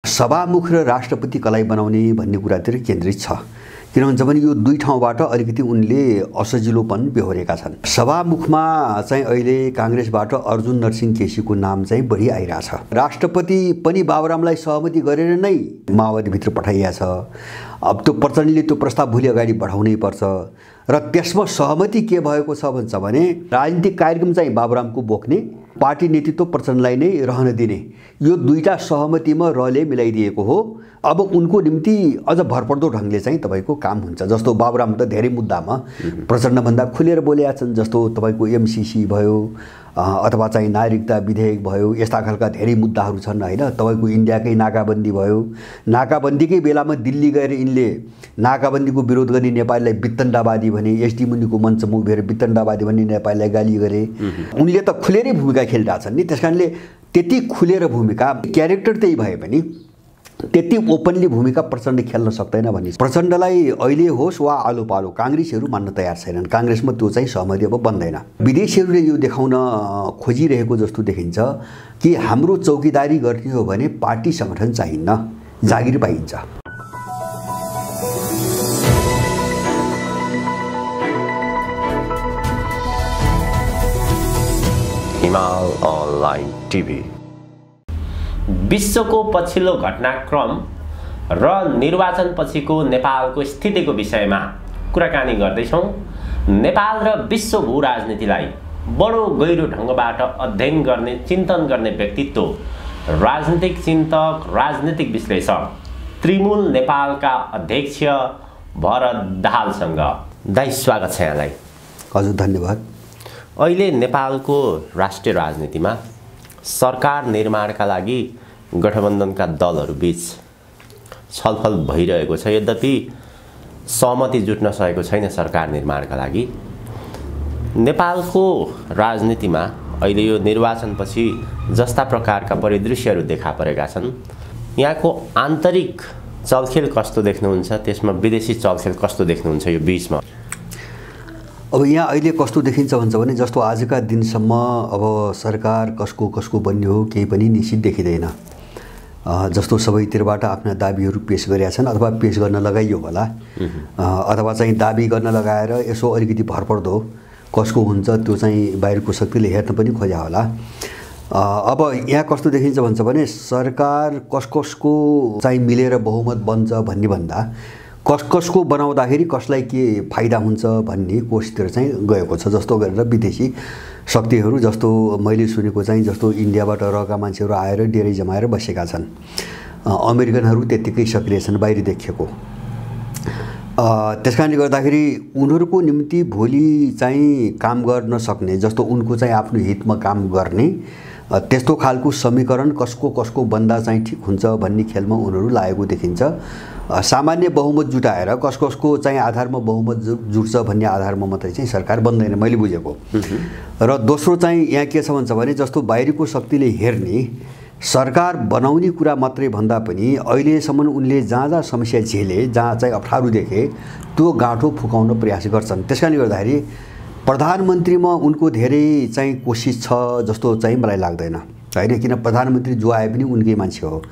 सभामुख र राष्ट्रपति कसलाई बनाउने भन्ने कुरातिर केन्द्रित छ। किनभने जब यो दुई ठाउँबाट अलिकति उनले असजिलोपन बेहोरेका छन्। सभामुखमा चाहिँ अहिले काङ्ग्रेसबाट अर्जुन नरसिंह केसीको नाम चाहिँ बढी आइरहेछ। राष्ट्रपति पनि बाबुरामलाई सहमति गरेर नै माओवादीभित्र पठाइया छ। अब त्यो प्रचण्डले त्यो प्रस्ताव भोलि अगाडि बढाउनै पर्छ र त्यसमा सहमति के भएको छ भन्छ भने राजनीतिक कार्यक्रम चाहिँ बाबुरामको बोक्ने, पार्टी नेतृत्व प्रचण्डलाई नै रहन दिने, यो दुईटा सहमतिमा रले मिलाइदिएको हो। अब उनको निम्ति अझ भरपर्दो ढङ्गले चाहिँ तपाईको काम हुन्छ। जस्तो बाबुराम त धेरै मुद्दामा प्रचण्डभन्दा खुलेर बोलेका छन्। जस्तो तपाईको एमसीसी भयो अथवा चाहिँ नागरिकता विधेयक भयो, यस्ता खालका धेरै मुद्दाहरू छन् हैन। तपाईको इन्डियाकै नाकाबन्दी भयो, नाकाबन्दीकै बेलामा दिल्ली गएर यिनले नाकाबन्दीको विरोध गर्ने नेपाललाई वितण्डावादी भने, एसडी मुनिको मञ्चमा उभिएर वितण्डावादी भन्ने नेपाललाई गाली गरे। उनले त खुलेरै भूमिका खेलिरहेछन् नि। त्यसकारणले त्यति खुलेर भूमिका, क्यारेक्टर त्यही भए पनि त्यति ओपनली भूमिका प्रचण्ड खेल्न सक्दैन भन्ने। प्रचण्डलाई अहिले होस् वा आलो पालो काङ्ग्रेसहरू मान्न तयार छैनन्। काङ्ग्रेसमा त्यो चाहिँ सहमति अब बन्दैन। विदेशीहरूले यो देखाउन खोजिरहेको जस्तो देखिन्छ कि हाम्रो चौकीदारी गर्ने हो भने पार्टी संगठन चाहिन्न, जागिर पाइन्छ। हिमाल अनलाइन टिभी विश्वको पछिल्लो घटनाक्रम र निर्वाचन पछिको नेपालको स्थितिको विषयमा कुराकानी गर्दैछौँ। नेपाल र विश्व भू राजनीतिलाई बडो गहिरो ढङ्गबाट अध्ययन गर्ने, चिन्तन गर्ने व्यक्तित्व, राजनीतिक चिन्तक, राजनीतिक विश्लेषक त्रिमूल नेपालका अध्यक्ष भरत दाहालसँग। दाइ स्वागत छ यहाँलाई। हजुर धन्यवाद। अहिले नेपालको राष्ट्रिय राजनीतिमा सरकार निर्माणका लागि गठबन्धनका दलहरूबीच छलफल भइरहेको छ। यद्यपि सहमति जुट्न सकेको छैन सरकार निर्माणका लागि। नेपालको राजनीतिमा अहिले यो निर्वाचनपछि जस्ता प्रकारका परिदृश्यहरू देखा परेका छन्, यहाँको आन्तरिक चलखेल कस्तो देख्नुहुन्छ, त्यसमा विदेशी चलखेल कस्तो देख्नुहुन्छ यो बीचमा? अब यहाँ अहिले कस्तो देखिन्छ भन्छ भने जस्तो आजका दिनसम्म अब सरकार कसको कसको बन्ने हो केही पनि निश्चित देखिँदैन। जस्तो सबैतिरबाट आफ्ना दाबीहरू पेश गरेका छन् अथवा पेश गर्न लगाइयो होला, अथवा चाहिँ दाबी गर्न लगाएर यसो अलिकति भरपर्दो कसको हुन्छ त्यो चाहिँ बाहिरको शक्तिले हेर्न पनि खोज्या होला। अब यहाँ कस्तो देखिन्छ भन्छ भने सरकार कसको चाहिँ मिलेर बहुमत बन्छ भन्ने भन्दा कसको बनाउँदाखेरि कसलाई के फाइदा हुन्छ भन्ने कोसिसतिर चाहिँ गएको छ। जस्तो गरेर विदेशी शक्तिहरू, जस्तो मैले सुनेको चाहिँ जस्तो इन्डियाबाट रहेका मान्छेहरू आएर डेरै जमाएर बसेका छन्। अमेरिकनहरू त्यत्तिकै सक्रिय छन् बाहिर देखिएको। त्यसकारणले गर्दाखेरि उनीहरूको निम्ति भोलि चाहिँ काम गर्न सक्ने, जस्तो उनको चाहिँ आफ्नो हितमा काम गर्ने त्यस्तो खालको समीकरण कसको बन्दा चाहिँ ठिक हुन्छ भन्ने खेलमा उनीहरू लागेको देखिन्छ। सामान्य बहुमत जुटाएर कसको चाहिँ आधारमा बहुमत जुट्छ भन्ने आधारमा मात्रै चाहिँ सरकार बन्दैन मैले बुझेको। र दोस्रो चाहिँ यहाँ के छ भन्छ भने जस्तो बाहिरको शक्तिले हेर्ने सरकार बनाउने कुरा मात्रै भन्दा पनि अहिलेसम्म उनले जहाँ समस्या झेले, जहाँ चाहिँ अप्ठ्यारो देखे त्यो गाँठो फुकाउन प्रयास गर्छन्। त्यसकारणले गर्दाखेरि प्रधानमन्त्रीमा उनको धेरै चाहिँ कोसिस छ जस्तो चाहिँ मलाई लाग्दैन हैन। किन प्रधानमन्त्री जो आए पनि उनकै मान्छे हो।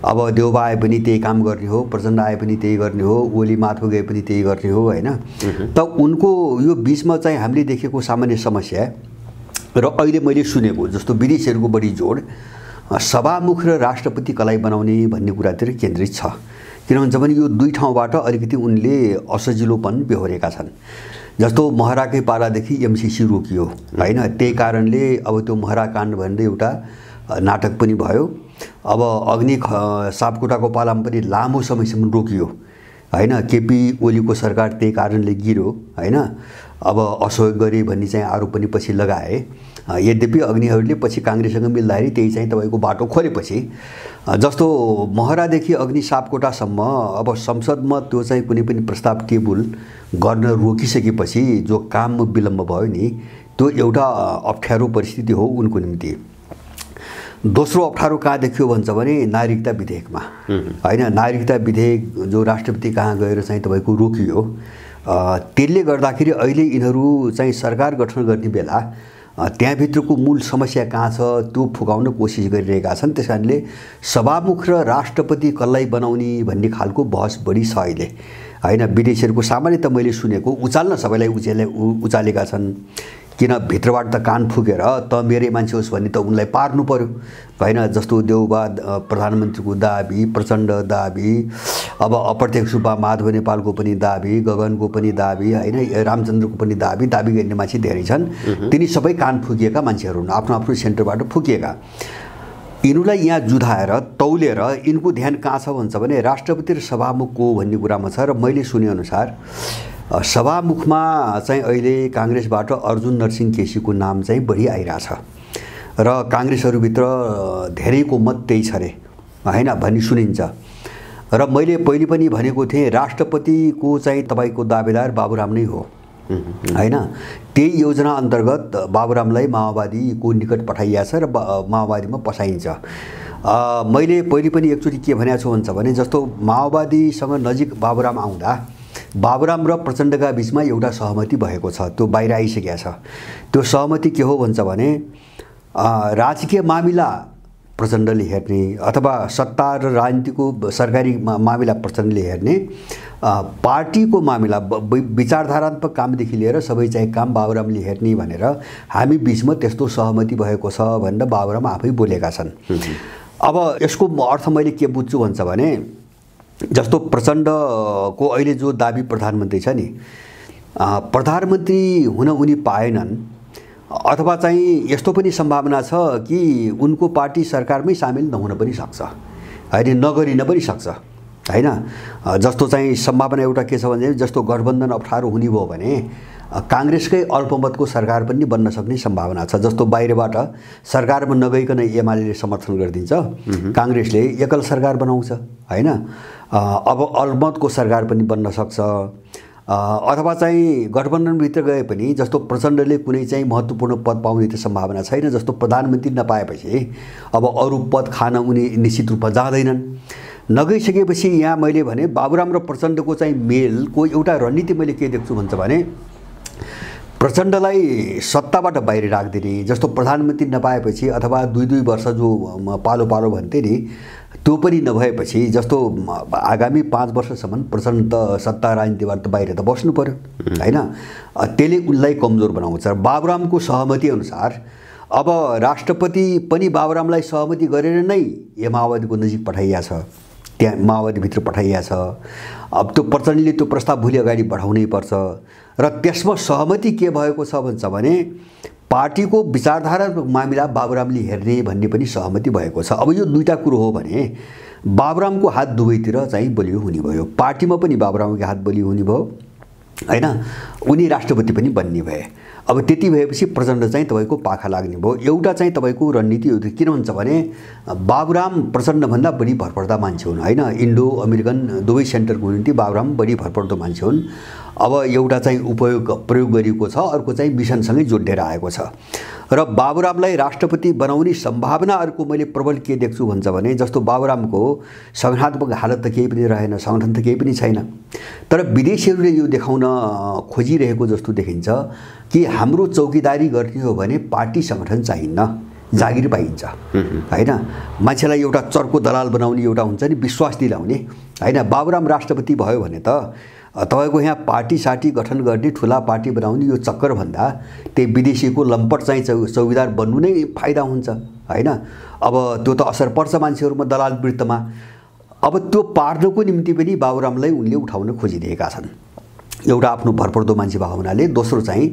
अब देउबा आए पनि त्यही काम गर्ने हो, प्रचण्ड आए पनि त्यही गर्ने हो, ओली माथो गए पनि त्यही गर्ने हो हैन। त उनको यो बीचमा चाहिँ हामीले देखेको सामान्य समस्या र अहिले मैले सुनेको जस्तो विदेशीहरूको बढी जोड सभामुख र राष्ट्रपति कसलाई बनाउने भन्ने कुरातिर केन्द्रित छ। किनभने जब यो दुई ठाउँबाट अलिकति उनले असजिलोपन बेहोरेका छन्। जस्तो महराकै पालादेखि एमसीसी रोकियो हैन, त्यही कारणले अब त्यो महरा काण्ड भनेर एउटा नाटक पनि भयो। अब अग्नि सापकोटाको पालामा पनि लामो समयसम्म रोकियो हैन, केपी ओलीको सरकार त्यही कारणले गिर्यो हैन। अब असहयोग गरे भन्ने चाहिँ आरोप पनि पछि लगाए। यद्यपि अग्निहरूले पछि काङ्ग्रेससँग मिल्दाखेरि त्यही चाहिँ तपाईँको बाटो खोलेपछि जस्तो महरादेखि अग्नि सापकोटासम्म अब संसदमा त्यो चाहिँ कुनै पनि प्रस्ताव टेबल गर्न रोकिसकेपछि जो काममा विलम्ब भयो नि त्यो एउटा अप्ठ्यारो परिस्थिति हो उनको निम्ति। दोस्रो अप्ठ्यारो कहाँ देखियो भन्छ भने नागरिकता विधेयकमा हैन। नागरिकता विधेयक जो राष्ट्रपति कहाँ गएर चाहिँ तपाईँको रोकियो, त्यसले गर्दाखेरि अहिले यिनीहरू चाहिँ सरकार गठन गर्ने बेला त्यहाँभित्रको मूल समस्या कहाँ छ त्यो फुकाउन कोसिस गरिरहेका छन्। त्यस कारणले सभामुख र राष्ट्रपति कसलाई बनाउने भन्ने खालको बहस बढी छ अहिले हैन। विदेशीहरूको सामान्य त मैले सुनेको उचाल्न सबैलाई उचालेका छन्, किन भित्रबाट त कान फुकेर त मेरै मान्छे होस् भन्ने त उनलाई पार्नु पर्यो हैन। जस्तो देउबा प्रधानमन्त्रीको दाबी, प्रचण्ड दाबी, अब अप्रत्यक्ष रूपमा माधव नेपालको पनि दाबी, गगनको पनि दाबी हैन, रामचन्द्रको पनि दाबी गर्ने मान्छे धेरै छन्। तिनी सबै कान फुकिएका मान्छेहरू हुन्, आफ्नो आफ्नो सेन्टरबाट फुकिएका। यिनीहरूलाई यहाँ जुधाएर तौलेर यिनको ध्यान कहाँ छ भन्छ भने राष्ट्रपति र सभामुख को भन्ने कुरामा छ। र मैले सुनेअनुसार सभामुखमा चाहिँ अहिले काङ्ग्रेसबाट अर्जुन नरसिंह केसीको नाम चाहिँ बढी आइरहेछ र काङ्ग्रेसहरूभित्र धेरैको मत त्यही छ रे हैन भन्ने सुनिन्छ। र मैले पहिले पनि भनेको थिएँ राष्ट्रपतिको चाहिँ तपाईँको दावेदार बाबुराम नै हो हैन। त्यही योजना अन्तर्गत बाबुरामलाई माओवादीको निकट पठाइएको छ र माओवादीमा पसाइन्छ। मैले पहिले पनि एकचोटि के भनेको छु भन्छ भने जस्तो माओवादीसँग नजिक बाबुराम आउँदा बाबुराम र प्रचण्डका बीचमा एउटा सहमति भएको छ, त्यो बाहिर आइसकेको छ। त्यो सहमति के हो भन्छ भने राजकीय मामिला प्रचण्डले हेर्ने अथवा सत्ता र राजनीतिको सरकारी मामिला प्रचण्डले हेर्ने, पार्टीको मामिला विचारधारात्मक कामदेखि लिएर सबै चाहिँ काम बाबुरामले हेर्ने भनेर हामी बीचमा त्यस्तो सहमति भएको छ भनेर बाबुराम आफै बोलेका छन्। अब यसको अर्थ मैले के बुझ्छु भन्छ भने जस्तो प्रचण्डको अहिले जो दाबी प्रधानमन्त्री छ नि, प्रधानमन्त्री हुन उनी पाएनन् अथवा चाहिँ यस्तो पनि सम्भावना छ कि उनको पार्टी सरकारमै सामेल नहुन पनि सक्छ हैन, नगरिन पनि सक्छ हैन। जस्तो चाहिँ सम्भावना एउटा के छ भने जस्तो गठबन्धन अप्ठ्यारो हुने भयो भने काङ्ग्रेसकै अल्पमतको सरकार पनि बन्न सक्ने सम्भावना छ। जस्तो बाहिरबाट सरकारमा नगइकन एमाले समर्थन गरिदिन्छ, काङ्ग्रेसले एकल सरकार बनाउँछ हैन। अब अल्पमतको सरकार पनि बन्न सक्छ अथवा चाहिँ गठबन्धनभित्र गए पनि जस्तो प्रचण्डले कुनै चाहिँ महत्त्वपूर्ण पद पाउने त सम्भावना छैन। जस्तो प्रधानमन्त्री नपाएपछि अब अरू पद खान उनी निश्चित रूपमा जाँदैनन्। नगइसकेपछि यहाँ मैले भने बाबुराम र प्रचण्डको चाहिँ मेलको एउटा रणनीति मैले के देख्छु भन्छ भने प्रचण्डलाई सत्ताबाट बाहिर राखिदिने, जस्तो प्रधानमन्त्री नपाएपछि अथवा 2-2 वर्ष जो पालो पालो भन्थे नि त्यो पनि नभएपछि जस्तो आगामी 5 वर्षसम्म प्रचण्ड सत्ता राजनीतिबाट त बाहिर त बस्नु पर्यो हैन। त्यसले उनलाई कमजोर बनाउँछ। बाबुरामको सहमति अनुसार अब राष्ट्रपति पनि बाबुरामलाई सहमति गरेर नै माओवादीको नजिक पठाइया छ, त्यहाँ माओवादीभित्र पठाइया छ। अब त्यो प्रचण्डले त्यो प्रस्ताव भोलि अगाडि बढाउनै पर्छ र त्यसमा सहमति के भएको छ भन्छ भने पार्टीको विचारधारात्मक मामिला बाबुरामले हेर्ने भन्ने पनि सहमति भएको छ। अब यो दुईटा कुरो हो भने बाबुरामको हात दुवैतिर चाहिँ बलियो हुने भयो, पार्टीमा पनि बाबुरामको हात बलियो हुने भयो हैन, उनी राष्ट्रपति पनि बन्ने भए। अब त्यति भएपछि प्रचण्ड चाहिँ तपाईको पाखा लाग्ने भयो। एउटा चाहिँ तपाईको रणनीति हो, किन हुन्छ भने बाबुराम प्रचण्डभन्दा बढी भरपर्दा मान्छे हुन् हैन। इन्डो अमेरिकन दुवै सेन्टरको निम्ति बाबुराम बढी भरपर्दो मान्छे हुन्। अब एउटा चाहिँ प्रयोग गरिएको छ, अर्को चाहिँ मिसनसँगै जोडिएर आएको छ र बाबुरामलाई राष्ट्रपति बनाउने सम्भावना अर्को मैले प्रबल के देख्छु भन्छ भने जस्तो बाबुरामको संगठनात्मक हालत त केही पनि रहेन, संगठन त केही पनि छैन, तर विदेशीहरूले यो देखाउन खोजिरहेको जस्तो देखिन्छ कि हाम्रो चौकीदारी गर्ने हो भने पार्टी संगठन चाहिन्न, जागिर पाइन्छ हैन। मान्छेलाई एउटा चर्को दलाल बनाउने एउटा हुन्छ नि विश्वास दिलाउने हैन। बाबुराम राष्ट्रपति भयो भने त तपाईको यहाँ पार्टी साटी गठन गर्ने, ठुला पार्टी बनाउने यो चक्कर भन्दा त्यही विदेशीको लम्पट चाहिँ चौकीदार बन्नु नै फाइदा हुन्छ हैन। अब त्यो त असर पर्छ मान्छेहरुमा, दलाल वृत्तमा। अब त्यो पार्नको निम्ति पनि बाबुरामलाई उनले उठाउन खोजिरहेका छन्। एउटा आफ्नो भरपर्दो मान्छे भएको हुनाले, दोस्रो चाहिँ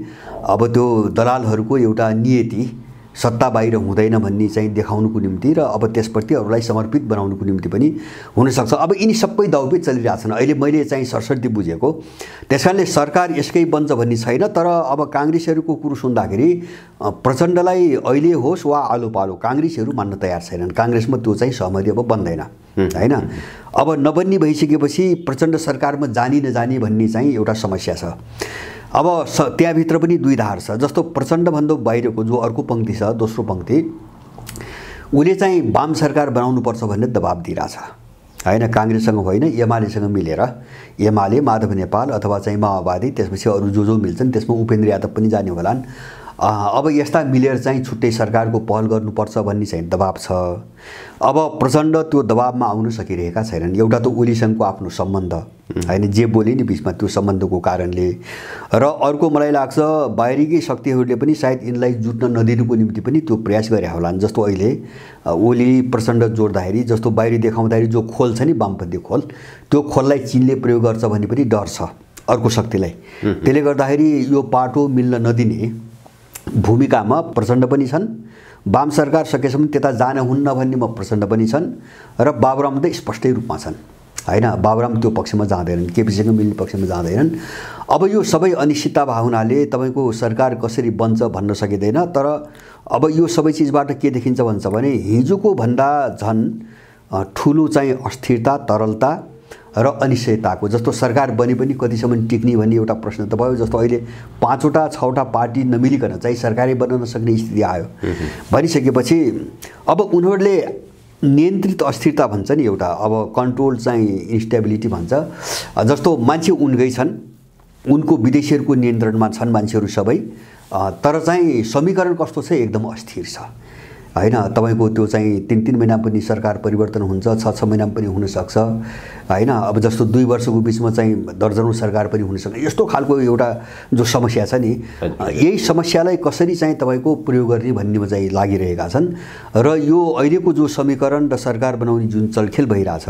अब त्यो दलालहरूको एउटा नियति सत्ता बाहिर हुँदैन भन्ने चाहिँ देखाउनुको निम्ति र अब त्यसप्रति अरूलाई समर्पित बनाउनुको निम्ति पनि हुनसक्छ। अब यिनी सबै दाउपेच चलिरहेछन् अहिले मैले चाहिँ सरसर्ती बुझेको। त्यसकारणले सरकार यसकै बन्छ भन्ने छैन, तर अब काङ्ग्रेसहरूको कुरो सुन्दाखेरि प्रचण्डलाई अहिले होस् वा आलो पालो काङ्ग्रेसहरू मान्न तयार छैनन्। काङ्ग्रेसमा त्यो चाहिँ सहमति अब बन्दैन हैन। अब नबन्ने भइसकेपछि प्रचण्ड सरकारमा जानी नजानी भन्ने चाहिँ एउटा समस्या छ। अब त्यहाँभित्र पनि दुई धार छ। जस्तो प्रचण्डभन्दा बाहिरको जो अर्को पंक्ति छ, दोस्रो पंक्ति, उसले चाहिँ वाम सरकार बनाउनुपर्छ भन्ने दबाब दिइरहेछ हैन। काङ्ग्रेससँग होइन, एमालेसँग मिलेर, एमाले, माधव नेपाल अथवा चाहिँ माओवादी, त्यसपछि अरू जो मिल्छन् त्यसमा उपेन्द्र यादव पनि जाने होलान्। अब यस्ता मिलेर चाहिँ छुट्टै सरकारको पहल गर्नुपर्छ भन्ने चाहिँ दबाब छ। अब प्रचण्ड त्यो दबाबमा आउन सकिरहेका छैनन्। एउटा त ओलीसँगको आफ्नो सम्बन्ध हैन, जे बोले नि बिचमा त्यो सम्बन्धको कारणले, र अर्को मलाई लाग्छ बाहिरी शक्तिहरूले पनि सायद यिनलाई जुट्न नदिनुको निम्ति पनि त्यो प्रयास गरे होलान्। जस्तो अहिले ओली प्रचण्ड जोड्दाखेरि जस्तो बाहिरी देखाउँदाखेरि जो खोल छ नि वामपन्थी खोल, त्यो खोललाई चीनले प्रयोग गर्छ भन्ने पनि डर छ अर्को शक्तिलाई। त्यसले गर्दाखेरि यो पाटो मिल्न नदिने भूमिकामा प्रचण्ड पनि छन्, वाम सरकार सकेसम्म त्यता जान हुन्न भन्नेमा प्रचण्ड पनि छन्, र बाबुराम त स्पष्टै रूपमा छन् हैन। बाबुराम त्यो पक्षमा जाँदैनन्, केपीसँग मिल्ने पक्षमा जाँदैनन्। अब यो सबै अनिश्चितता भएको हुनाले तपाईँको सरकार कसरी बन्छ भन्न सकिँदैन। तर अब यो सबै चिजबाट के देखिन्छ भन्छ भने हिजोको भन्दा झन् ठुलो चाहिँ अस्थिरता, तरलता र अनिश्चयताको, जस्तो सरकार बने पनि कतिसम्म टिक्ने भन्ने एउटा प्रश्न त भयो। जस्तो अहिले 5वटा 6वटा पार्टी नमिलिकन चाहिँ सरकारै बन्न नसक्ने स्थिति आयो भनिसकेपछि अब उनीहरूले नियन्त्रित अस्थिरता भन्छ नि एउटा, अब कन्ट्रोल चाहिँ इन्स्टेबिलिटी भन्छ। जस्तो मान्छे उनकै छन्, उनको विदेशीहरूको नियन्त्रणमा छन् मान्छेहरू सबै, तर चाहिँ समीकरण कस्तो छ एकदम अस्थिर छ हैन। तपाईको त्यो चाहिँ 3-3 महिना पनि सरकार परिवर्तन हुन्छ, 6-6 महिना पनि हुन सक्छ हैन। अब जस्तो 2 वर्षको बिचमा चाहिँ दर्जनौं सरकार पनि हुन सक्छ। यस्तो खालको एउटा जो समस्या छ नि, यही समस्यालाई कसरी चाहिँ तपाईको प्रयोग गर्ने भन्नेमा चाहिँ लागिरहेका छन्। र यो अहिलेको जो समीकरण र सरकार बनाउने जुन चलखेल भइराछ,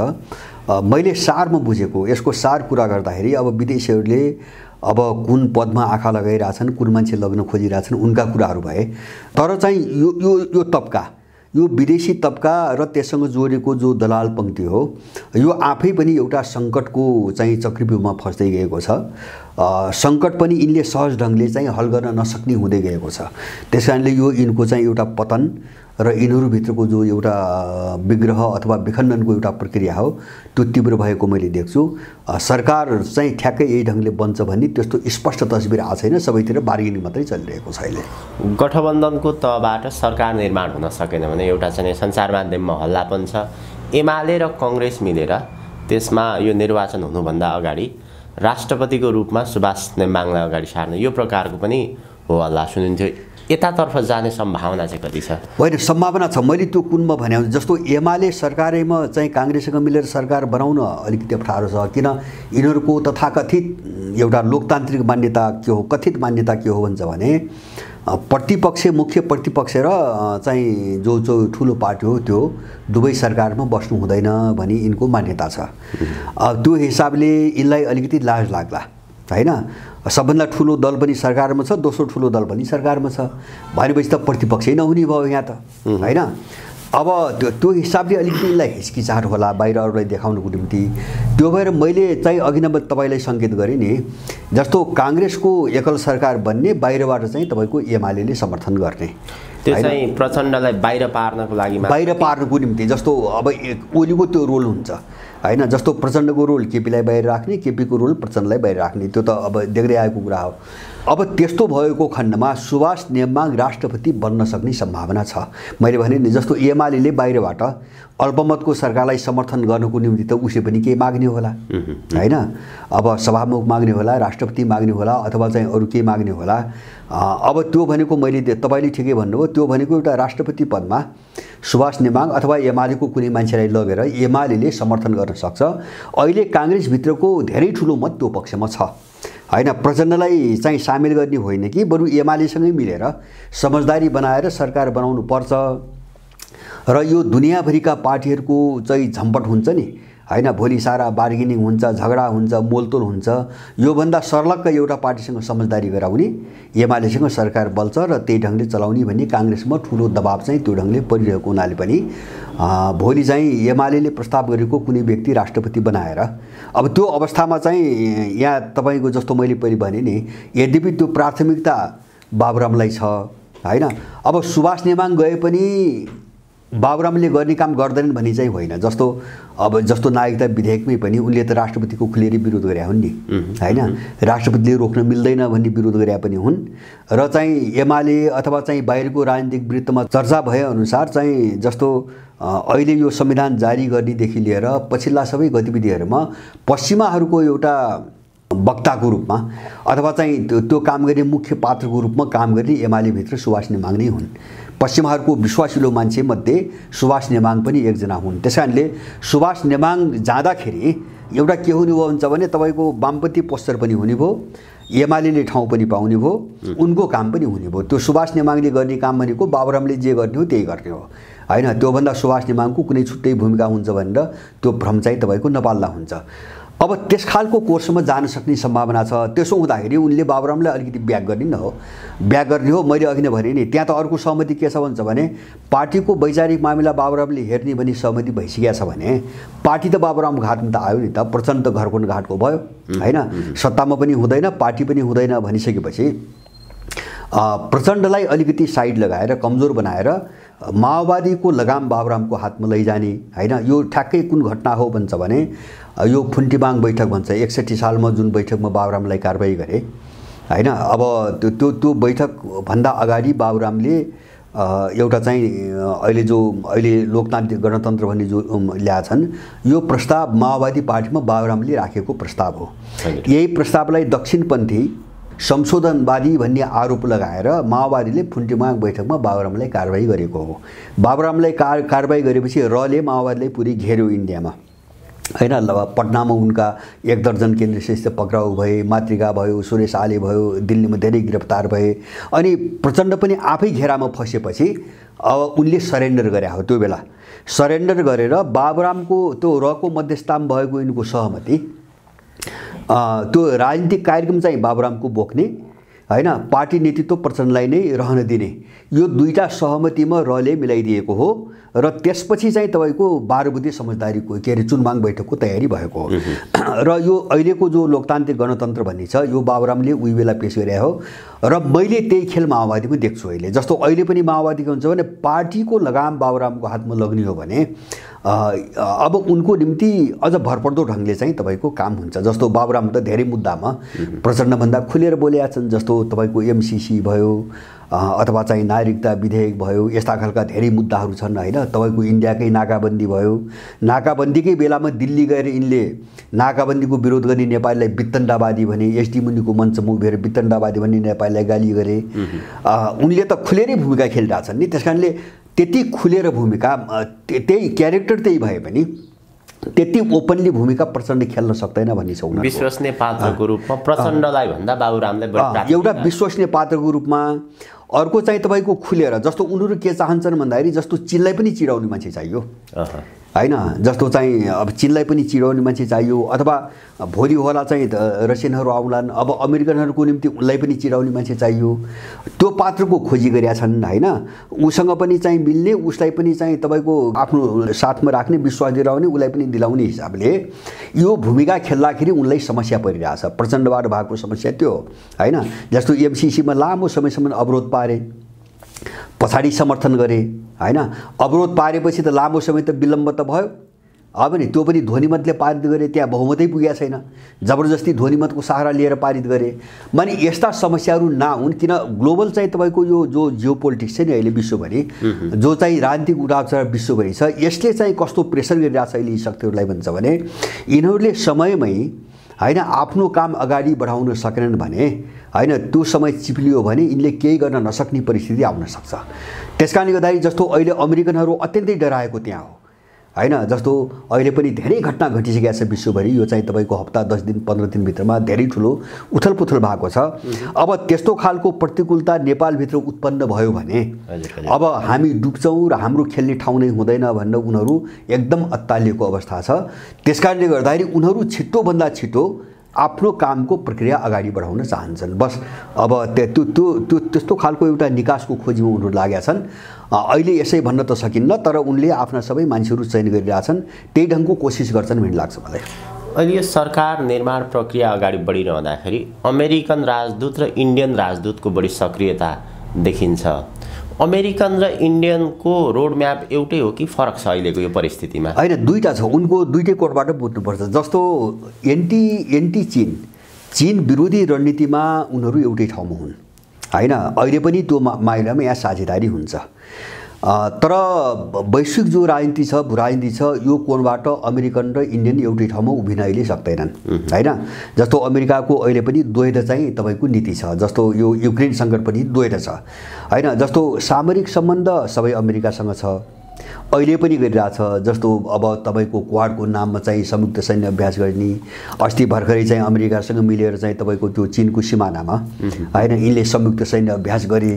मैले सारमा बुझेको, यसको सार कुरा गर्दाखेरि अब विदेशीहरूले अब कुन पदमा आँखा लगाइरहेछन्, कुन मान्छे लग्न खोजिरहेछन्, उनका कुराहरू भए। तर चाहिँ यो तबका, यो विदेशी तबका र त्यससँग जोडेको जो दलाल पंक्ति हो, यो आफै पनि एउटा सङ्कटको चाहिँ चक्रव्यूहमा फस्दै गएको छ। सङ्कट पनि यिनले सहज ढङ्गले चाहिँ हल गर्न नसक्ने हुँदै गएको छ। त्यसकारणले यो यिनको चाहिँ एउटा पतन र यिनीहरूभित्रको जो एउटा विग्रह अथवा विखण्डनको एउटा प्रक्रिया हो, त्यो तीव्र भएको मैले देख्छु। सरकार चाहिँ ठ्याक्कै यही ढङ्गले बन्छ भन्ने त्यस्तो स्पष्ट तस्बिर आएको छैन। सबैतिर बार्गेनिङ मात्रै चलिरहेको छ अहिले। गठबन्धनको तहबाट सरकार निर्माण हुन सकेन भने एउटा चाहिँ सञ्चार माध्यममा हल्ला पनि छ, एमाले र कांग्रेस मिलेर त्यसमा यो निर्वाचन हुनुभन्दा अगाडि राष्ट्रपतिको रूपमा सुभाष नेम्बाङलाई अगाडि सार्ने यो प्रकारको पनि हो हल्ला सुनिन्थ्यो। यतातर्फ जाने सम्भावना चाहिँ कति छ? होइन, सम्भावना छ। मैले त्यो कुनमा भने जस्तो एमाले सरकारैमा चाहिँ कांग्रेससँग मिलेर सरकार बनाउन अलिकति अप्ठ्यारो छ। किन यिनीहरूको तथाकथित एउटा लोकतान्त्रिक मान्यता के हो, कथित मान्यता के हो भन्छ भने प्रतिपक्ष, मुख्य प्रतिपक्ष र चाहिँ जो ठुलो पार्टी हो त्यो दुवै सरकारमा बस्नु हुँदैन भनी यिनको मान्यता छ। त्यो हिसाबले यिनलाई अलिकति लाज लाग्ला हैन। सबभन्दा ठुलो दल पनि सरकारमा छ, दोस्रो ठुलो दल पनि सरकारमा छ भनेपछि त प्रतिपक्षै नहुने भयो यहाँ त हैन। अब त्यो हिसाबले अलिकति यिनलाई हिचकिचाहट होला बाहिर अरूलाई देखाउनको निम्ति। त्यो भएर मैले चाहिँ अघि नै तपाईलाई सङ्केत गरेँ नि, जस्तो कांग्रेसको एकल सरकार बन्ने बाहिरबाट चाहिँ तपाईको एमालेले समर्थन गर्ने, त्यो चाहिँ प्रचण्डलाई बाहिर पार्नको लागि, बाहिर पार्नको निम्ति। जस्तो अब ओलीको त्यो रोल हुन्छ हैन, जस्तो प्रचण्डको रोल केपीलाई बाहिर राख्ने, केपीको रोल प्रचण्डलाई बाहिर राख्ने, त्यो त अब देख्दै आएको कुरा हो। अब त्यस्तो भएको खण्डमा सुभाष नेम्बाङ राष्ट्रपति बन्न सक्ने सम्भावना छ। मैले भने नि जस्तो एमालेले बाहिरबाट अल्पमतको सरकारलाई समर्थन गर्नको निम्ति त उसले पनि केही माग्ने होला हैन। अब सभामुख माग्ने होला, राष्ट्रपति माग्ने होला, अथवा चाहिँ अरू केही माग्ने होला। अब त्यो भनेको मैले तपाईले ठिकै भन्नुभयो, त्यो भनेको एउटा राष्ट्रपति पदमा सुभाष नेम्बाङ अथवा एमालेको कुनै मान्छेलाई लगेर एमालेले समर्थन गर्न सक्छ। अहिले कांग्रेसभित्रको धेरै ठुलो मत त्यो पक्षमा छ हैन। प्रचण्डलाई चाहिँ सामेल गर्ने होइन कि बरु एमालेसँगै मिलेर समझदारी बनाएर सरकार बनाउनु पर्छ र यो दुनियाँभरिका पार्टीहरूको चाहिँ झम्पट हुन्छ नि हैन। भोलि सारा बार्गेनिङ हुन्छ, झगडा हुन्छ, मोलतोल हुन्छ। योभन्दा सर्लक्क एउटा पार्टीसँग समझदारी गराउने, एमालेसँग सरकार बल्छ र त्यही ढङ्गले चलाउने भन्ने कांग्रेसमा ठुलो दबाब चाहिँ त्यो ढङ्गले परिरहेको हुनाले पनि भोलि चाहिँ एमालेले प्रस्ताव गरेको कुनै व्यक्ति राष्ट्रपति बनाएर, अब त्यो अवस्थामा चाहिँ यहाँ तपाईको जस्तो मैले पहिले भने नि, यद्यपि त्यो प्राथमिकता बाबुरामलाई छ हैन। अब सुभाष नेम्बाङ गए पनि बाबुरामले गर्ने काम गर्दैनन् भन्ने चाहिँ होइन। जस्तो अब जस्तो नागरिकता विधेयकमै पनि उनले त राष्ट्रपतिको खुलेर विरोध गरे हुन् नि हैन। राष्ट्रपतिले रोक्न मिल्दैन भन्ने विरोध गरे पनि हुन्। र चाहिँ एमाले अथवा चाहिँ बाहिरको राजनीतिक वृत्तमा चर्चा भए अनुसार चाहिँ जस्तो अहिले यो संविधान जारी गर्नेदेखि लिएर पछिल्ला सबै गतिविधिहरूमा पश्चिमाहरूको एउटा वक्ताको रूपमा अथवा चाहिँ त्यो काम गर्ने मुख्य पात्रको रूपमा काम गर्ने एमाले भित्र सुभाष नेमाङ नै हुन्। पश्चिमाहरूको विश्वासिलो मान्छे मध्ये सुभाष नेमाङ पनि एकजना हुन्। त्यसकारणले सुभाष नेमाङ जाँदाखेरि एउटा के हुने भयो भन्छ भने तपाईको वामपन्थी पोस्टर पनि हुने भयो, एमाले ठाउँ पनि पाउने भयो, उनको काम पनि हुने भयो। त्यो सुभाष नेमाङले गर्ने काम भनेको बाबुरामले जे गर्ने हो त्यही गर्ने हो हैन। त्योभन्दा सुभाष नेमाङको कुनै छुट्टै भूमिका हुन्छ भनेर त्यो भ्रम चाहिँ तपाईको नपाल्दा हुन्छ। अब त्यस खालको कोर्समा जान सक्ने सम्भावना छ। त्यसो हुँदाखेरि उनले बाबुरामलाई अलिकति ब्याक गर्ने न हो, ब्याक गर्ने हो। मैले अघि नै भने नि त्यहाँ त अर्को सहमति के छ भन्छ भने पार्टीको वैचारिक मामिला बाबुरामले हेर्ने भनी सहमति भइसकेको छ भने पार्टी त बाबुरामको घाटमा त आयो नि त, प्रचण्ड त घरको घाटको भयो हैन। सत्तामा पनि हुँदैन, पार्टी पनि हुँदैन भनिसकेपछि प्रचण्डलाई अलिकति साइड लगाएर कमजोर बनाएर माओवादीको लगाम बाबुरामको हातमा लैजाने हैन। यो ठ्याक्कै कुन घटना हो भन्छ भने यो फुन्टीबाङ बैठक भन्छ 61 सालमा जुन बैठकमा बाबुरामलाई कारबाही गरे हैन। अब त्यो बैठक भन्दा अगाडि बाबुरामले एउटा चाहिँ अहिले लोकतान्त्रिक गणतन्त्र भन्ने जो ल्याछन् यो प्रस्ताव माओवादी पार्टीमा बाबुरामले राखेको प्रस्ताव हो। यही प्रस्तावलाई दक्षिणपन्थी संशोधनवादी भन्ने आरोप लगाएर माओवादीले फुन्टीबाङ बैठकमा बाबुरामलाई कारबाही गरेको हो। बाबुरामलाई कारबाही गरेपछि रले माओवादीलाई पुरै घेर्यो इन्डियामा हैन। पटनामा उनका 1 दर्जन केन्द्रीय सदस्य पक्राउ भए, मातृका भयो, सुरेश आले भयो, दिल्लीमा धेरै गिरफ्तार भए। अनि प्रचण्ड पनि आफै घेरामा फसेपछि अब उनले सरेन्डर गरे हो। त्यो बेला सरेन्डर गरेर बाबुरामको त्यो रको मध्यस्थतामा भएको यिनको सहमति त्यो राजनीतिक कार्यक्रम चाहिँ बाबुरामको बोक्ने हैन, पार्टी नेतृत्व प्रचण्डलाई नै रहन दिने, यो दुईटा सहमतिमा रले मिलाइदिएको हो। र त्यसपछि चाहिँ तपाईको 12 बुँदे समझदारीको के अरे चुनबाङ बैठकको तयारी भएको हो। र यो अहिलेको जो लोकतान्त्रिक गणतन्त्र भन्ने छ यो बाबुरामले उही बेला पेश गरे हो। र मैले त्यही खेल माओवादीको देख्छु अहिले। जस्तो अहिले पनि माओवादीको हुन्छ भने पार्टीको लगाम बाबुरामको हातमा लग्ने हो भने अब उनको निम्ति अझ भरपर्दो ढङ्गले चाहिँ तपाईको काम हुन्छ। जस्तो बाबुराम त धेरै मुद्दामा प्रचण्डभन्दा खुलेर बोलेका छन्। जस्तो तपाईको एमसीसी भयो अथवा चाहिँ नागरिकता विधेयक भयो, यस्ता खालका धेरै मुद्दाहरू छन् हैन। तपाईको इन्डियाकै नाकाबन्दी भयो, नाकाबन्दीकै बेलामा दिल्ली गएर यिनले नाकाबन्दीको विरोध गर्ने नेपालीलाई वितण्डावादी भने, एसडी मुनिको मञ्चमा उभिएर वितण्डावादी भन्ने नेपालीलाई गाली गरे। उनले त खुलेरै भूमिका खेलिरहेछन् नि। त्यसकारणले त्यति खुलेर भूमिका त्यही क्यारेक्टर त्यही भए पनि त्यति ओपनली भूमिका प्रचण्ड खेल्न सक्दैन भन्ने छ। उनीहरुको विश्वसनीय पात्रको रूपमा प्रचण्डलाई भन्दा बाबुरामलाई बढी एउटा विश्वसनीय पात्रको रूपमा। अर्को चाहिँ तपाईको खुलेर जस्तो उनीहरु के चाहन्छन् भन्दाखेरि जस्तो चीनलाई पनि चिडाउने मान्छे चाहियो हैन। जस्तो चाहिँ अब चीनलाई पनि चिडाउने मान्छे चाहियो अथवा भोलि होला चाहिँ रसियनहरु आउलान्, अब अमेरिकनहरुको निम्ति उनलाई पनि चिडाउने मान्छे चाहियो। त्यो पात्रको खोजी गरेका छन् हैन। उसँग पनि चाहिँ मिल्ने, उसलाई पनि चाहिँ तपाईको आफ्नो साथमा राख्ने, विश्वास दिलाउने, उलाई पनि दिलाउने हिसाबले यो भूमिका खेल्दाखेरि उनलाई समस्या परिरहेछ। प्रचण्डबाट भएको समस्या त्यो हैन। जस्तो एमसीसीमा लामो समयसम्म अवरोध पारे, पछाडी समर्थन गरे हैन। अवरोध पारेपछि त लामो समय त विलम्ब त भयो। अब नि त्यो पनि ध्वनिमतले पारित गरे, त्यहाँ बहुमतै पुगेको छैन, जबरजस्ती ध्वनिमतको सहारा लिएर पारित गरे। माने यस्ता समस्याहरू नहुन् किन ग्लोबल चाहिँ तपाईको यो जो जियोपोलिटिक्स छ नि अहिले विश्वभरि जो चाहिँ राजनीतिक उतार-चढाव विश्वभरि छ, यसले चाहिँ कस्तो प्रेसर गरिरहेछ अहिले यी शक्तिहरूलाई भन्छ भने यिनीहरूले समयमै हैन आफ्नो काम अगाडि बढाउन सकेनन् भने हैन, त्यो समय चिप्लियो भने यिनले केही गर्न नसक्ने परिस्थिति आउन सक्छ। त्यसकारणले गर्दाखेरि जस्तो अहिले अमेरिकनहरू अत्यन्तै डराएको त्यहाँ हो हैन। जस्तो अहिले पनि धेरै घटना घटिसकेका छ विश्वभरि। यो चाहिँ तपाईको हप्ता 10 दिन 15 दिन भित्रमा धेरै ठुलो उथलपुथल भएको छ। अब त्यस्तो खालको प्रतिकूलता नेपालभित्र उत्पन्न भयो भने अब हामी डुब्छौँ र हाम्रो खेल्ने ठाउँ नै हुँदैन भनेर उनीहरू एकदम अत्तालिएको अवस्था छ। त्यसकारणले गर्दाखेरि उनीहरू छिटोभन्दा छिटो आफ्नो कामको प्रक्रिया अगाडि बढाउन चाहन्छन्। बस अब त्यस्तो खालको एउटा निकासको खोजीमा उनीहरू लागेका छन्। अहिले यसै भन्न त सकिन्न, तर उनले आफ्ना सबै मान्छेहरू चयन गरिरहेछन्, त्यही ढङ्गको कोसिस गर्छन् भन्ने लाग्छ मलाई। अहिले यो सरकार निर्माण प्रक्रिया अगाडि बढिरहँदाखेरि अमेरिकन राजदूत र इन्डियन राजदूतको बढी सक्रियता देखिन्छ। अमेरिकन र इन्डियनको रोड म्याप एउटै हो कि फरक छ अहिलेको यो परिस्थितिमा? हैन, दुईटा छ। उनको दुईटै कोणबाट बुझ्नुपर्छ। जस्तो एन्टी चीन विरोधी रणनीतिमा उनीहरू एउटै ठाउँमा हुन् हैन। अहिले पनि त्यो माइलामा यहाँ साझेदारी हुन्छ। तर वैश्विक जो राजनीति छ, भूराजनीति छ, यो कोणबाट अमेरिकन र इन्डियन एउटै ठाउँमा उभिन अहिले सक्दैनन् हैन। जस्तो अमेरिकाको अहिले पनि द्वैध चाहिँ तपाईको नीति छ, जस्तो यो युक्रेन सङ्कट पनि द्वैध छ हैन। जस्तो सामरिक सम्बन्ध सबै अमेरिकासँग छ, अहिले पनि गरिरहेछ। जस्तो अब तपाईको क्वाडको नाममा चाहिँ संयुक्त सैन्य अभ्यास गर्ने, अस्ति भर्खरै चाहिँ अमेरिकासँग मिलेर चाहिँ तपाईको त्यो चीनको सिमानामा हैन यिनले संयुक्त सैन्य अभ्यास गरे।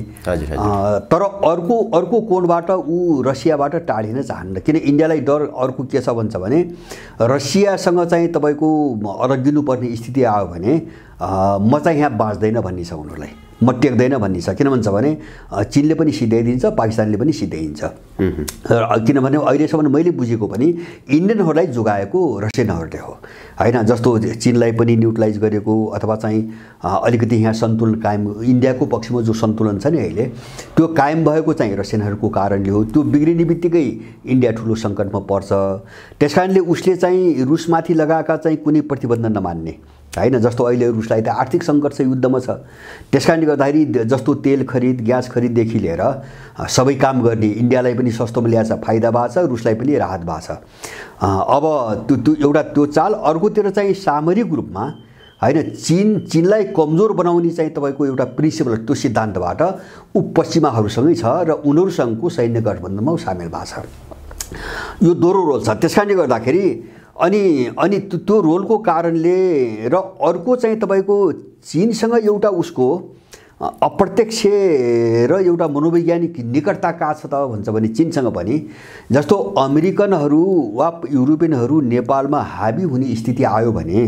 तर अर्को कोणबाट ऊ रसियाबाट टाढिन चाहन्न, किन इन्डियालाई डर अर्को के छ भन्छ भने रसियासँग चाहिँ तपाईको अड्किनु पर्ने स्थिति आयो भने म चाहिँ यहाँ बाँच्दैन भन्ने छ उनीहरूलाई, म टेक्दैन भन्ने छ। किन भन्छ भने चीनले पनि सिधाइदिन्छ, पाकिस्तानले पनि सिधाइदिन्छ। किनभने अहिलेसम्म मैले बुझेको पनि इन्डियनहरूलाई जोगाएको रसियनहरूले हो हैन। जस्तो चीनलाई पनि न्युट्रलाइज गरेको अथवा चाहिँ अलिकति यहाँ सन्तुलन कायम, इन्डियाको पक्षमा जो सन्तुलन छ नि अहिले त्यो कायम भएको चाहिँ रसियनहरूको कारणले हो। त्यो बिग्रिने बित्तिकै इन्डिया ठुलो सङ्कटमा पर्छ। त्यसकारणले उसले चाहिँ रुसमाथि लगाएका चाहिँ कुनै प्रतिबन्ध नमान्ने हैन। जस्तो अहिले रुसलाई त आर्थिक सङ्कट छ, युद्धमा छ, त्यसकारणले गर्दाखेरि जस्तो तेल खरिद, ग्यास खरिददेखि लिएर सबै काम गर्ने, इन्डियालाई पनि सस्तोमा ल्याएछ, फाइदा भएको छ, रुसलाई पनि राहत भएको छ। अब त्यो एउटा त्यो चाल। अर्कोतिर चाहिँ सामरिक रूपमा हैन चीनलाई कमजोर बनाउने चाहिँ तपाईको एउटा प्रिन्सिपल, त्यो सिद्धान्तबाट ऊ पश्चिमाहरूसँगै छ र उनीहरूसँगको सैन्य गठबन्धनमा सामेल भएको छ। यो दोहोरो रोल छ। त्यसकारणले गर्दाखेरि अनि त्यो रोलको कारणले र अर्को चाहिँ तपाईको चीनसँग एउटा उसको अप्रत्यक्ष र एउटा मनोवैज्ञानिक निकटता कहाँ छ त भन्छ भने चीनसँग पनि जस्तो अमेरिकनहरू वा युरोपियनहरू नेपालमा हाबी हुने स्थिति आयो भने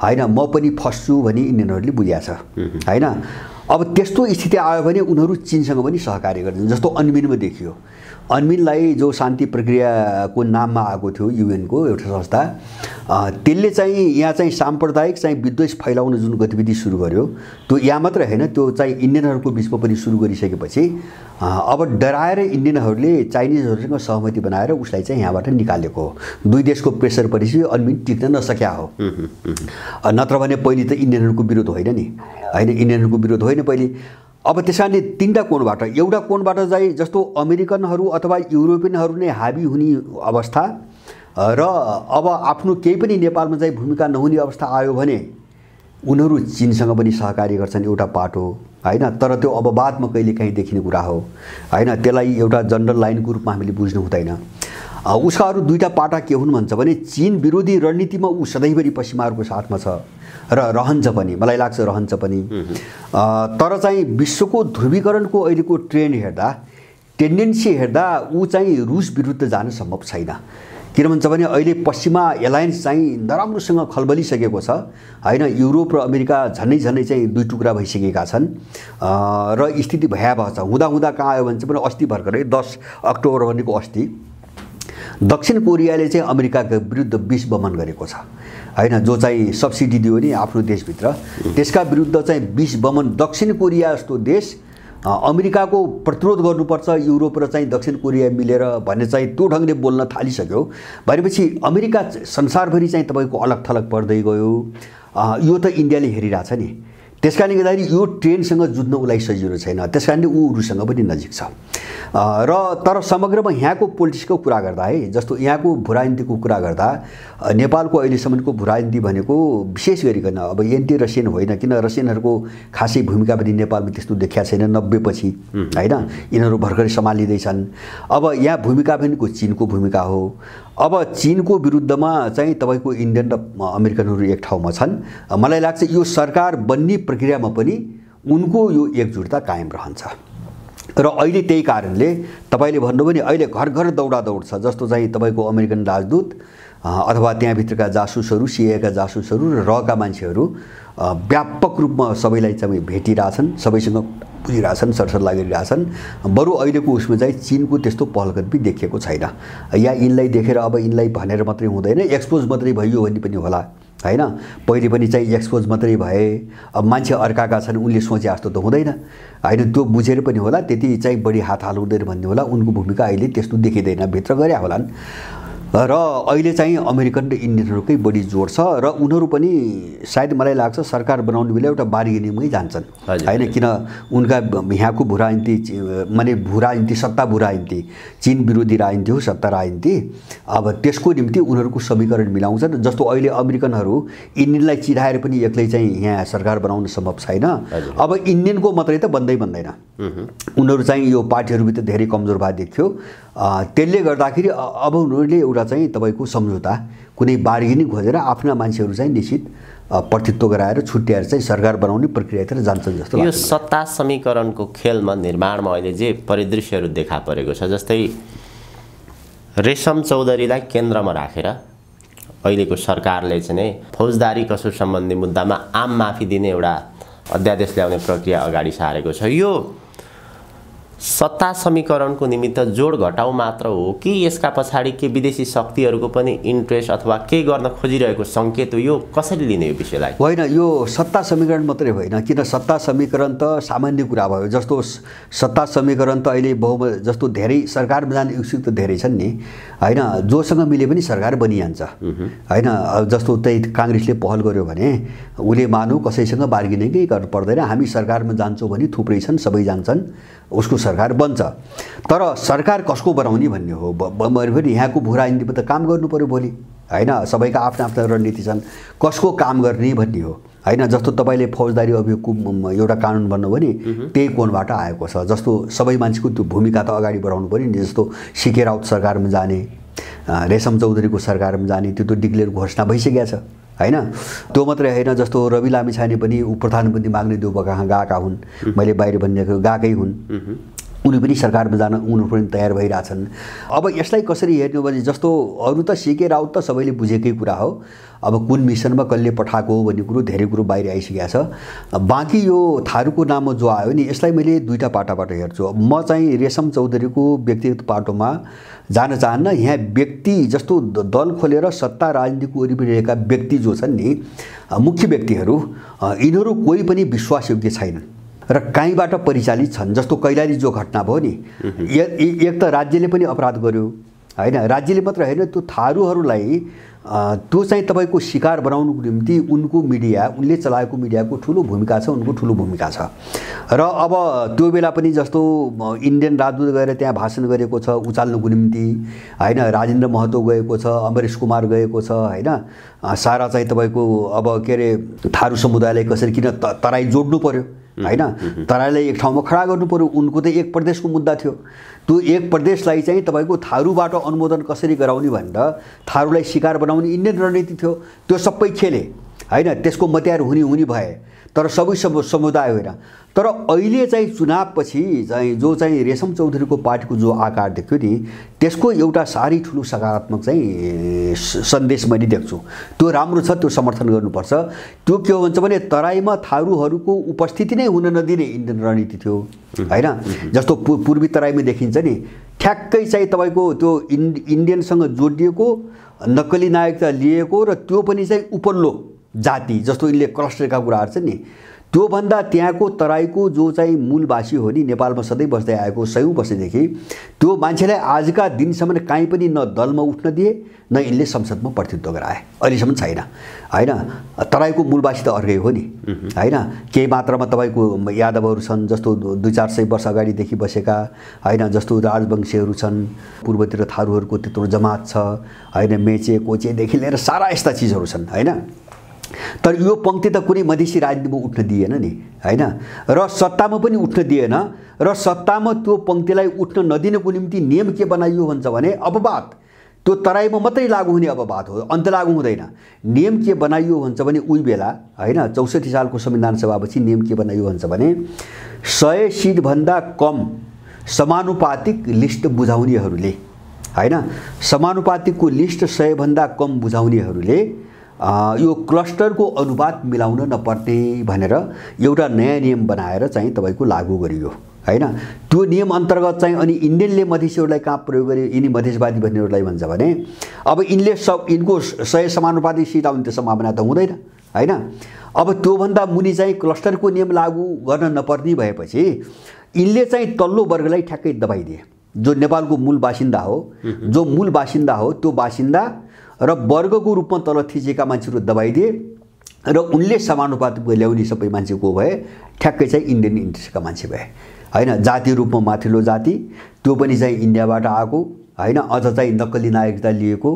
हैन म पनि फस्छु भनी इन्डियनहरूले बुझ्या छ हैन। अब त्यस्तो स्थिति आयो भने उनीहरू चीनसँग पनि सहकार्य गर्छन्। जस्तो अन्मिनमा देखियो, अन्मिनलाई जो शान्ति प्रक्रियाको नाममा आएको थियो युएनको एउटा संस्था, त्यसले चाहिँ यहाँ चाहिँ साम्प्रदायिक चाहिँ विद्वेष फैलाउन जुन गतिविधि सुरु गर्यो त्यो यहाँ मात्र हैन, त्यो चाहिँ इन्डियनहरूको बिचमा पनि सुरु गरिसकेपछि अब डराएर इन्डियनहरूले चाइनिजहरूसँग सहमति बनाएर उसलाई चाहिँ यहाँबाट निकालेको हो। दुई देशको प्रेसर पछि अन्मिन टिक्न नसक्या हो। नत्र भने पहिले त इन्डियनहरूको विरोध होइन नि हैन, इन्डियनहरूको विरोध होइन पहिले। अब त्यसकारणले तीनटा कोणबाट, एउटा कोणबाट चाहिँ जस्तो अमेरिकनहरू अथवा युरोपियनहरू नै हाबी हुने अवस्था र अब आफ्नो केही पनि नेपालमा चाहिँ भूमिका नहुने अवस्था आयो भने उनीहरू चीनसँग पनि सहकार्य गर्छन्, एउटा पाटो हैन। तर त्यो अब बादमा कहिलेकाहीँ देखिने कुरा हो हैन, त्यसलाई एउटा जनरल लाइनको रूपमा हामीले बुझ्नु हुँदैन। उसका अरू दुईटा पाटा के हुन् भन्छ भने चीन विरोधी रणनीतिमा ऊ सधैँभरि पश्चिमाहरूको साथमा छ र रहन्छ पनि, मलाई लाग्छ रहन्छ पनि। तर चाहिँ विश्वको ध्रुवीकरणको अहिलेको ट्रेन्ड हेर्दा, टेन्डेन्सी हेर्दा ऊ चाहिँ रुस विरुद्ध जान सम्भव छैन। किन भन्छ भने अहिले पश्चिमा एलायन्स चाहिँ नराम्रोसँग खलबलिसकेको छ हैन। युरोप र अमेरिका झन्डै चाहिँ दुई टुक्रा भइसकेका छन् र स्थिति भयावह छ। हुँदा कहाँ आयो भने चाहिँ अस्ति भर्खरै 10 अक्टोबर भनेको अस्ति दक्षिण कोरियाले चाहिँ अमेरिकाको विरुद्ध विष बमन गरेको छ हैन, जो चाहिँ सब्सिडी दियो नि आफ्नो देशभित्र, त्यसका विरुद्ध चाहिँ विष बमन। दक्षिण कोरिया जस्तो देश अमेरिकाको प्रतिरोध गर्नुपर्छ, युरोप र चाहिँ दक्षिण कोरिया मिलेर भन्ने चाहिँ त्यो ढङ्गले बोल्न थालिसक्यो भनेपछि अमेरिका संसारभरि चाहिँ तपाईको अलग थलग पर्दै गयो। यो त इन्डियाले हेरिरहेछ नि। त्यसकारणले गर्दाखेरि यो ट्रेन्डसँग जुझ्न उसलाई सजिलो छैन, त्यसकारणले ऊ रुससँग पनि नजिक छ। र तर समग्रमा यहाँको पोलिटिक्सको कुरा गर्दा है, जस्तो यहाँको भूराजनीतिको कुरा गर्दा नेपालको अहिलेसम्मको भूराजनीति भनेको विशेष गरिकन अब एन्टी रसियन होइन, किन रसियनहरूको खासै भूमिका पनि नेपालमा त्यस्तो देखिया छैन 90 पछि हैन। यिनीहरू भर्खरै सम्हालिँदैछन्। अब यहाँ भूमिका भनेको चीनको भूमिका हो। अब चीनको विरुद्धमा चाहिँ तपाईको इन्डियन र अमेरिकनहरू एक ठाउँमा छन्। मलाई लाग्छ यो सरकार बन्ने प्रक्रियामा पनि उनको यो एकजुटता कायम रहन्छ र अहिले त्यही कारणले तपाईले भन्नुभयो नि अहिले घर घर दौडादौड छ। जस्तो चाहिँ तपाईको अमेरिकन राजदूत अथवा त्यहाँभित्रका जासुसहरू, सिआइएका जासुसहरू र रका मान्छेहरू व्यापक रूपमा सबैलाई चाहिँ भेटिरहेछन्, सबैसँग बुझिरहेछन्, सरसल्लाह गरिरहेछन्। बरु अहिलेको उसमा चाहिँ चीनको त्यस्तो पहलकदमी देखिएको छैन। या यिनलाई देखेर अब यिनलाई भनेर मात्रै हुँदैन, एक्सपोज मात्रै भयो भन्ने पनि होला हैन। पहिले पनि चाहिँ एक्सपोज मात्रै भए, अब मान्छे अर्काका छन् उनले सोचे जस्तो त हुँदैन हैन। त्यो बुझेर पनि होला, त्यति चाहिँ बढी हात हाल्नुहुँदैन भन्ने होला। उनको भूमिका अहिले त्यस्तो देखिँदैन, भित्र गरे होलान्। र अहिले चाहिँ अमेरिकन र इन्डियनहरूकै बढी जोड छ र उनीहरू पनि सायद मलाई लाग्छ सरकार बनाउने बेला एउटा बार्गेनिङमै जान्छन् हैन, किन उनका यहाँको भू राजनीति माने भू राजनीति सत्ता भू राजनीति चीन विरोधी राजनीति हो, सत्ता राजनीति। अब त्यसको निम्ति उनीहरूको समीकरण मिलाउँछन्। जस्तो अहिले अमेरिकनहरू इन्डियनलाई चिराएर पनि एक्लै चाहिँ यहाँ सरकार बनाउन सम्भव छैन। अब इन्डियनको मात्रै त बन्दैन, उनीहरू चाहिँ यो पार्टीहरूभित्र धेरै कमजोर भए देखियो। त्यसले गर्दाखेरि अब उनीहरूले एउटा चाहिँ तपाईँको सम्झौता कुनै बार्गेनिङ खोजेर आफ्ना मान्छेहरू चाहिँ निश्चित प्रतित्व गराएर छुट्याएर चाहिँ सरकार बनाउने प्रक्रियातिर जान्छन् जस्तो लाग्छ। यो सत्ता समीकरणको खेलमा निर्माणमा अहिले जे परिदृश्यहरू देखा परेको छ, जस्तै रेशम चौधरीलाई केन्द्रमा राखेर अहिलेको सरकारले चाहिँ फौजदारी कसुर सम्बन्धी मुद्दामा आम माफी दिने एउटा अध्यादेश ल्याउने प्रक्रिया अगाडि सारेको छ। यो सत्ता समीकरणको निमित्त जोड घटाउ मात्र हो कि यसका पछाडि के विदेशी शक्तिहरूको पनि इन्ट्रेस्ट अथवा के गर्न खोजिरहेको सङ्केत हो? यो कसरी लिने यो विषयलाई? होइन, यो सत्ता समीकरण मात्रै होइन, किन सत्ता समीकरण त सामान्य कुरा भयो। जस्तो सत्ता समीकरण त अहिले बहुमत जस्तो धेरै सरकारमा जाने इच्छुक त धेरै छन् नि हैन, जोसँग मिले पनि सरकार बनिहाल्छ हैन। जस्तो त्यही काङ्ग्रेसले पहल गर्यो भने उसले मानौ कसैसँग बार्गेनिङै गर्नु पर्दैन, हामी सरकारमा जान्छौँ भने थुप्रै छन्, सबै जान्छन्, उसको सरकार बन्छ। तर सरकार कसको बनाउने भन्ने हो। फेरि यहाँको भू राजनीतिमा त काम गर्नु पर्यो भोलि हैन, सबैका आफ्ना आफ्ना रणनीति छन्, कसको काम गर्ने भन्ने हो हैन। जस्तो तपाईँले फौजदारी अभियोगको एउटा कानुन बन्नु भने त्यही कोणबाट आएको छ। जस्तो सबै मान्छेको त्यो भूमिका त अगाडि बढाउनु पर्यो नि। जस्तो सीके राउत सरकारमा जाने, रेशम चौधरीको सरकारमा जाने, त्यो त डिक्लेयर घोषणा भइसकेको छ हैन। त्यो मात्रै होइन, जस्तो रवि लामिछाने पनि प्रधानमन्त्री माग्ने देउबा कहाँ गएका हुन्, मैले बाहिर भनिदिएको गएकै हुन्, उनी पनि सरकारमा जान उनीहरू पनि तयार भइरहेछन्। अब यसलाई कसरी हेर्नु भने जस्तो अरू त सीके राउत त सबैले बुझेकै कुरा हो। अब कुन मिसनमा कसले पठाएको हो भन्ने कुरो धेरै कुरो बाहिर आइसकेको छ। बाँकी यो थारूको नाममा जो आयो नि, यसलाई मैले दुईटा पाटाबाट हेर्छु। म चाहिँ रेशम चौधरीको व्यक्तिगत पाटोमा जान चाहन्न। यहाँ व्यक्ति जस्तो दल खोलेर सत्ता राजनीतिको वरिपरि रहेका व्यक्ति जो छन् नि, मुख्य व्यक्तिहरू, यिनीहरू कोही पनि विश्वासयोग्य छैनन् र कहीँबाट परिचालित छन्। जस्तो कैलाली जो घटना भयो नि, एक त राज्यले पनि अपराध गर्यो हैन, राज्यले मात्र होइन, त्यो थारूहरूलाई त्यो चाहिँ तपाईँको शिकार बनाउनुको निम्ति उनको मिडिया, उनले चलाएको मिडियाको ठुलो भूमिका छ, उनको ठुलो भूमिका छ। र अब त्यो बेला पनि जस्तो इन्डियन राजदूत गएर त्यहाँ भाषण गरेको छ उचाल्नुको निम्ति हैन, राजेन्द्र महतो गएको छ, अमरेश कुमार गएको छ हैन, सारा चाहिँ तपाईँको अब के अरे थारू समुदायलाई कसरी किन तराई जोड्नु पर्यो हैन, तराईलाई एक ठाउँमा खडा गर्नु पर्यो। उनको त एक प्रदेशको मुद्दा थियो, त्यो एक प्रदेशलाई चाहिँ तपाईँको थारूबाट अनुमोदन कसरी गराउने भनेर थारूलाई शिकार बनाउने इन्डियन रणनीति थियो। त्यो सबै खेले हैन, त्यसको मत्यार हुने भए, तर सबै समुदाय होइन। तर अहिले चाहिँ चुनावपछि चाहिँ जो चाहिँ रेशम चौधरीको पार्टीको जो आकार देख्यो नि, त्यसको एउटा साह्रै ठुलो सकारात्मक चाहिँ सन्देश मैले देख्छु। त्यो राम्रो छ, त्यो समर्थन गर्नुपर्छ। त्यो के हो भन्छ भने तराईमा थारूहरूको उपस्थिति नै हुन नदिने इन्डियन रणनीति थियो हैन। जस्तो पूर्वी तराईमा देखिन्छ नि, ठ्याक्कै चाहिँ तपाईँको त्यो इन्डियनसँग जोडिएको, नक्कली नागरिकता लिएको र त्यो पनि चाहिँ उपल्लो जाति, जस्तो यिनले क्लस्टरका कुराहरू छन् नि, त्योभन्दा त्यहाँको तराईको जो चाहिँ मूलवासी हो नि, नेपालमा सधैँ बस्दै आएको सयौँ वर्षदेखि, त्यो मान्छेलाई आजका दिनसम्म कहीँ पनि न दलमा उठ्न दिए, न यिनले संसदमा प्रतिनिधित्व गराए, अहिलेसम्म छैन हैन। तराईको मूलवासी त अर्कै हो नि हैन। केही मात्रामा तपाईँको यादवहरू छन्, जस्तो 200-400 वर्ष अगाडिदेखि बसेका हैन, जस्तो राजवंशीहरू छन्, पूर्वतिर थारूहरूको त्यत्रो जमात छ हैन, मेचे कोचेदेखि लिएर सारा यस्ता चिजहरू छन् हैन। तर यो पंक्ति त कुनै मधेसी राजनीतिमा उठ्न दिएन नि हैन, र सत्तामा पनि उठ्न दिएन। र सत्तामा त्यो पंक्तिलाई उठ्न नदिनको निम्ति नियम के बनाइयो भन्छ भने अपवाद, त्यो तराईमा मात्रै लागू हुने अपवाद हो, अन्त लागू हुँदैन। नियम के बनाइयो भन्छ भने उही बेला हैन, 64 सालको संविधान सभापछि नियम के बनाइयो भन्छ भने 100 सिटभन्दा कम समानुपातिक लिस्ट बुझाउनेहरूले हैन, समानुपातिकको लिस्ट 100 भन्दा कम बुझाउनेहरूले यो क्लस्टरको अनुपात मिलाउन नपर्ने भनेर एउटा नयाँ नियम बनाएर चाहिँ तपाईँको लागू गरियो हैन। त्यो नियम अन्तर्गत चाहिँ अनि इन्डियनले मधेसीहरूलाई कहाँ प्रयोग गर्यो, यिनी मधेसवादी भन्नेहरूलाई भन्छ भने अब यिनले यिनको 100 समानुपातिक सिट आउने त सम्भावना त हुँदैन हैन। अब त्योभन्दा मुनि चाहिँ क्लस्टरको नियम लागू गर्न नपर्ने भएपछि यिनले चाहिँ तल्लो वर्गलाई ठ्याक्कै दबाइदिए जो नेपालको मूल बासिन्दा हो, जो मूल बासिन्दा हो त्यो बासिन्दा र वर्गको रूपमा तल थिचेका मान्छेहरू दबाइदिए र उनले समानुपातिक ल्याउने सबै मान्छे को भए, ठ्याक्कै चाहिँ इन्डियन इन्ट्रेस्टका मान्छे भए हैन। जातीय रूपमा माथिल्लो जाति, त्यो पनि चाहिँ इन्डियाबाट आएको हैन, अझ चाहिँ नक्कली नागरिकता लिएको।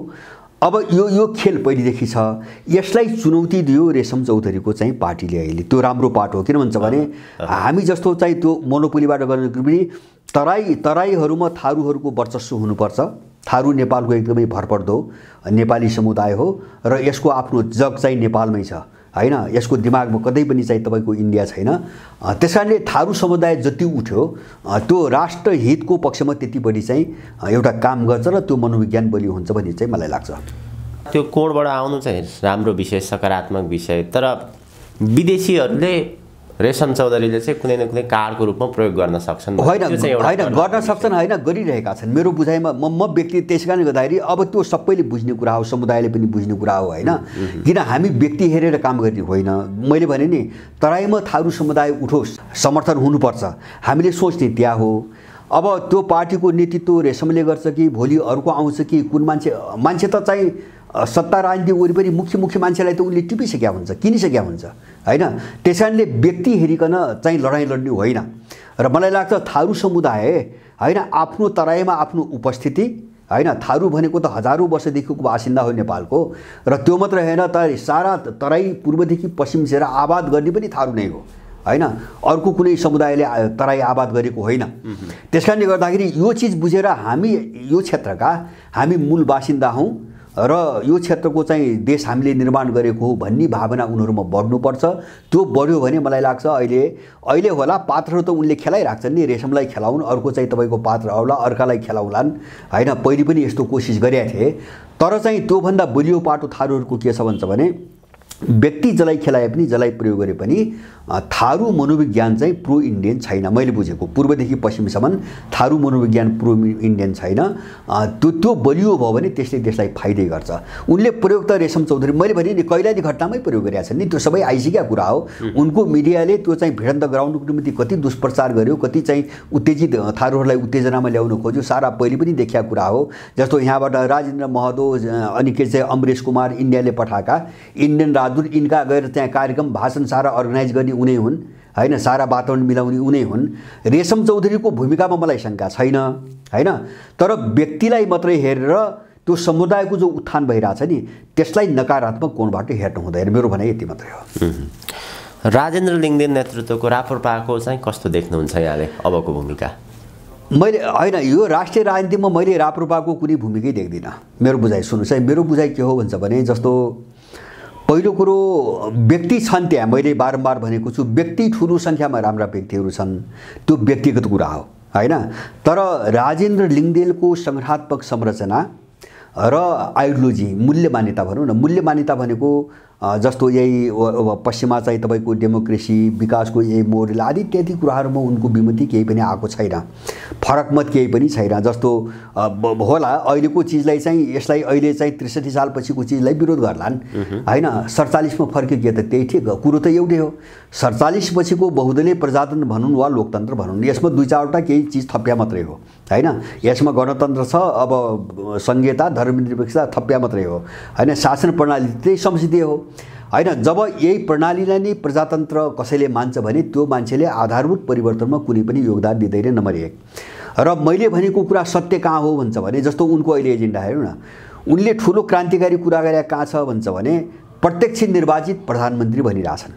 अब यो खेल पहिलेदेखि छ। यसलाई चुनौती दियो रेशम चौधरीको चाहिँ पार्टीले अहिले। त्यो राम्रो पार्ट हो, किन भन्छ भने हामी जस्तो चाहिँ त्यो मोनोपोलीबाट गर्ने पनि तराईहरूमा थारूहरूको वर्चस्व हुनुपर्छ। थारू नेपालको एकदमै भरपर्दो नेपाली समुदाय हो र यसको आफ्नो जग चाहिँ नेपालमै छ हैन। यसको दिमागमा कतै पनि चाहिँ तपाईको इन्डिया छैन। त्यसकारणले थारू समुदाय जति उठ्यो त्यो राष्ट्र हितको पक्षमा त्यति बढी चाहिँ एउटा काम गर्छ र त्यो मनोविज्ञान बलियो हुन्छ भन्ने चाहिँ मलाई लाग्छ। त्यो कोणबाट आउनु चाहिँ राम्रो विषय, सकारात्मक विषय। तर विदेशीहरूले रेशम चौधरीले चाहिँ कुनै न कुनै कार्डको रूपमा प्रयोग गर्न सक्छन् होइन गर्न सक्छन् होइन, गरिरहेका छन्। मेरो बुझाइमा म व्यक्ति त्यसै कारणले गर्दाखेरि अब त्यो सबैले बुझ्ने कुरा हो, समुदायले पनि बुझ्ने कुरा हो होइन। किन हामी व्यक्ति हेरेर काम गर्ने होइन। मैले भने नि तराईमा थारू समुदाय उठोस्, समर्थन हुनुपर्छ, हामीले सोच्ने त्यहाँ हो। अब त्यो पार्टीको नेतृत्व रेशमले गर्छ कि भोलि अर्को आउँछ कि कुन मान्छे त चाहिँ सत्ता राजनीति वरिपरि मुख्य मान्छेलाई त उनले टिपिसकेका हुन्छ, किनिसकेका हुन्छ हैन। त्यसैले व्यक्ति हेरिकन चाहिँ लडाइँ लड्ने होइन। र मलाई लाग्छ थारू समुदाय हैन आफ्नो तराईमा आफ्नो उपस्थिति हैन, थारू भनेको त हजारौं वर्षदेखिको बासिन्दा हो नेपालको, र त्यो मात्र होइन त सारा तराई पूर्वदेखि पश्चिम सेर आबाद गर्ने पनि थारू नै हो हैन। अर्को कुनै समुदायले तराई आबाद गरेको होइन। त्यसकारणले गर्दाखेरि यो चीज बुझेर हामी यो क्षेत्रका हामी मूल बासिन्दा हौं र यो क्षेत्रको चाहिँ देश हामीले निर्माण गरेको हो भन्ने भावना उनीहरुमा बढ्नुपर्छ। त्यो बढ्यो भने मलाई लाग्छ अहिले होला पात्रहरू त उनले खेलाइराख्छन् नि, रेशमलाई खेलाउन, अर्को चाहिँ तपाईको पात्र आउला, अर्कालाई खेलाउलान् हैन। पहिले पनि यस्तो कोसिस गरेका थिए, तर चाहिँ त्यो भन्दा बलियो पाटो थारूहरूको के छ भन्छ भने व्यक्ति जलाई खेलाए पनि जलाई प्रयोग गरे पनि थारू मनोविज्ञान चाहिँ प्रो इन्डियन छैन। मैले बुझेको पूर्वदेखि पश्चिमसम्म थारू मनोविज्ञान प्रो इन्डियन छैन। त्यो बलियो भयो भने त्यसले देशलाई फाइदै गर्छ। उनले प्रयोग त रेशम चौधरी मैले भने नि कैलाली घटनामै प्रयोग गरेका छन् नि, त्यो सबै आइसकेका कुरा हो। उनको मिडियाले त्यो चाहिँ भिडन्त गराउनको निम्ति कति दुष्प्रचार गर्यो, कति चाहिँ उत्तेजित थारूहरूलाई उत्तेजनामा ल्याउन खोज्यो, सारा पहिले पनि देखिया कुरा हो। जस्तो यहाँबाट राजेन्द्र महतो अनि के चाहिँ अमरेश कुमार इन्डियाले पठाएका इन्डियन राजदूत, इनका गएर त्यहाँ कार्यक्रम भाषण सारा अर्गनाइज गर्ने उनै हुन् हैन, सारा वातावरण मिलाउने उनै हुन्। रेशम चौधरीको भूमिकामा मलाई शंका छैन हैन, तर व्यक्तिलाई मात्रै हेरेर त्यो समुदायको जो उत्थान भइराछ नि त्यसलाई नकारात्मक कोणबाट हेर्नु हुँदैन। मेरो भनाइ यति मात्रै हो। राजेन्द्र लिङ्गदेन नेतृत्वको राप्रपाको चाहिँ कस्तो देख्नुहुन्छ यहाँले अबको भूमिका? मैले हैन, यो राष्ट्रिय राजनीतिमा मैले राप्रपाको कुनै भूमिकै देख्दिनँ। मेरो बुझाइ सुन्नुस् है, मेरो बुझाइ के हो भन्छ भने जस्तो पहिलो कुरो व्यक्ति छन् त्यहाँ, मैले बारम्बार भनेको छु व्यक्ति ठुलो संख्यामा राम्रा व्यक्तिहरू छन्, त्यो व्यक्तिगत कुरा हो हैन। तर राजेन्द्र लिङ्गदेनको संघात्मक संरचना र आइडियोलोजी, मूल्य मान्यता भनौँ न, मूल्य मान्यता भनेको जस्तो यही पश्चिममा चाहिँ तपाईको डेमोक्रेसी विकासको यही मोडल आदि इत्यादि कुराहरूमा उनको विमति केही पनि आएको छैन, फरक मत केही पनि छैन। जस्तो होला अहिलेको चिजलाई चाहिँ यसलाई अहिले चाहिँ 63 सालपछिको चिजलाई विरोध गर्लान् हैन। 47 मा फर्क्यो के त त्यही ठिक, कुरो त एउटै हो। 47 पछिको बहुदलीय प्रजातन्त्र भनौँ वा लोकतन्त्र भनौँ, यसमा दुई चारवटा केही चिज थप्या मात्रै हो हैन। यसमा गणतन्त्र छ, अब संहिता धर्मनिरपेक्षता थप्या मात्रै हो हैन। शासन प्रणाली त्यही संसदीय हो हैन। जब यही प्रणालीलाई नै प्रजातन्त्र कसैले मान्छ भने त्यो मान्छेले आधारभूत परिवर्तनमा कुनै पनि योगदान दिँदैन, नम्बर 1। र मैले भनेको कुरा सत्य कहाँ हो भन्छ भने जस्तो उनको अहिले एजेन्डा हेर्नु न, उनले ठुलो क्रान्तिकारी कुरा गरे कहाँ छ भन्छ भने प्रत्यक्ष निर्वाचित प्रधानमन्त्री भनिरहेछन्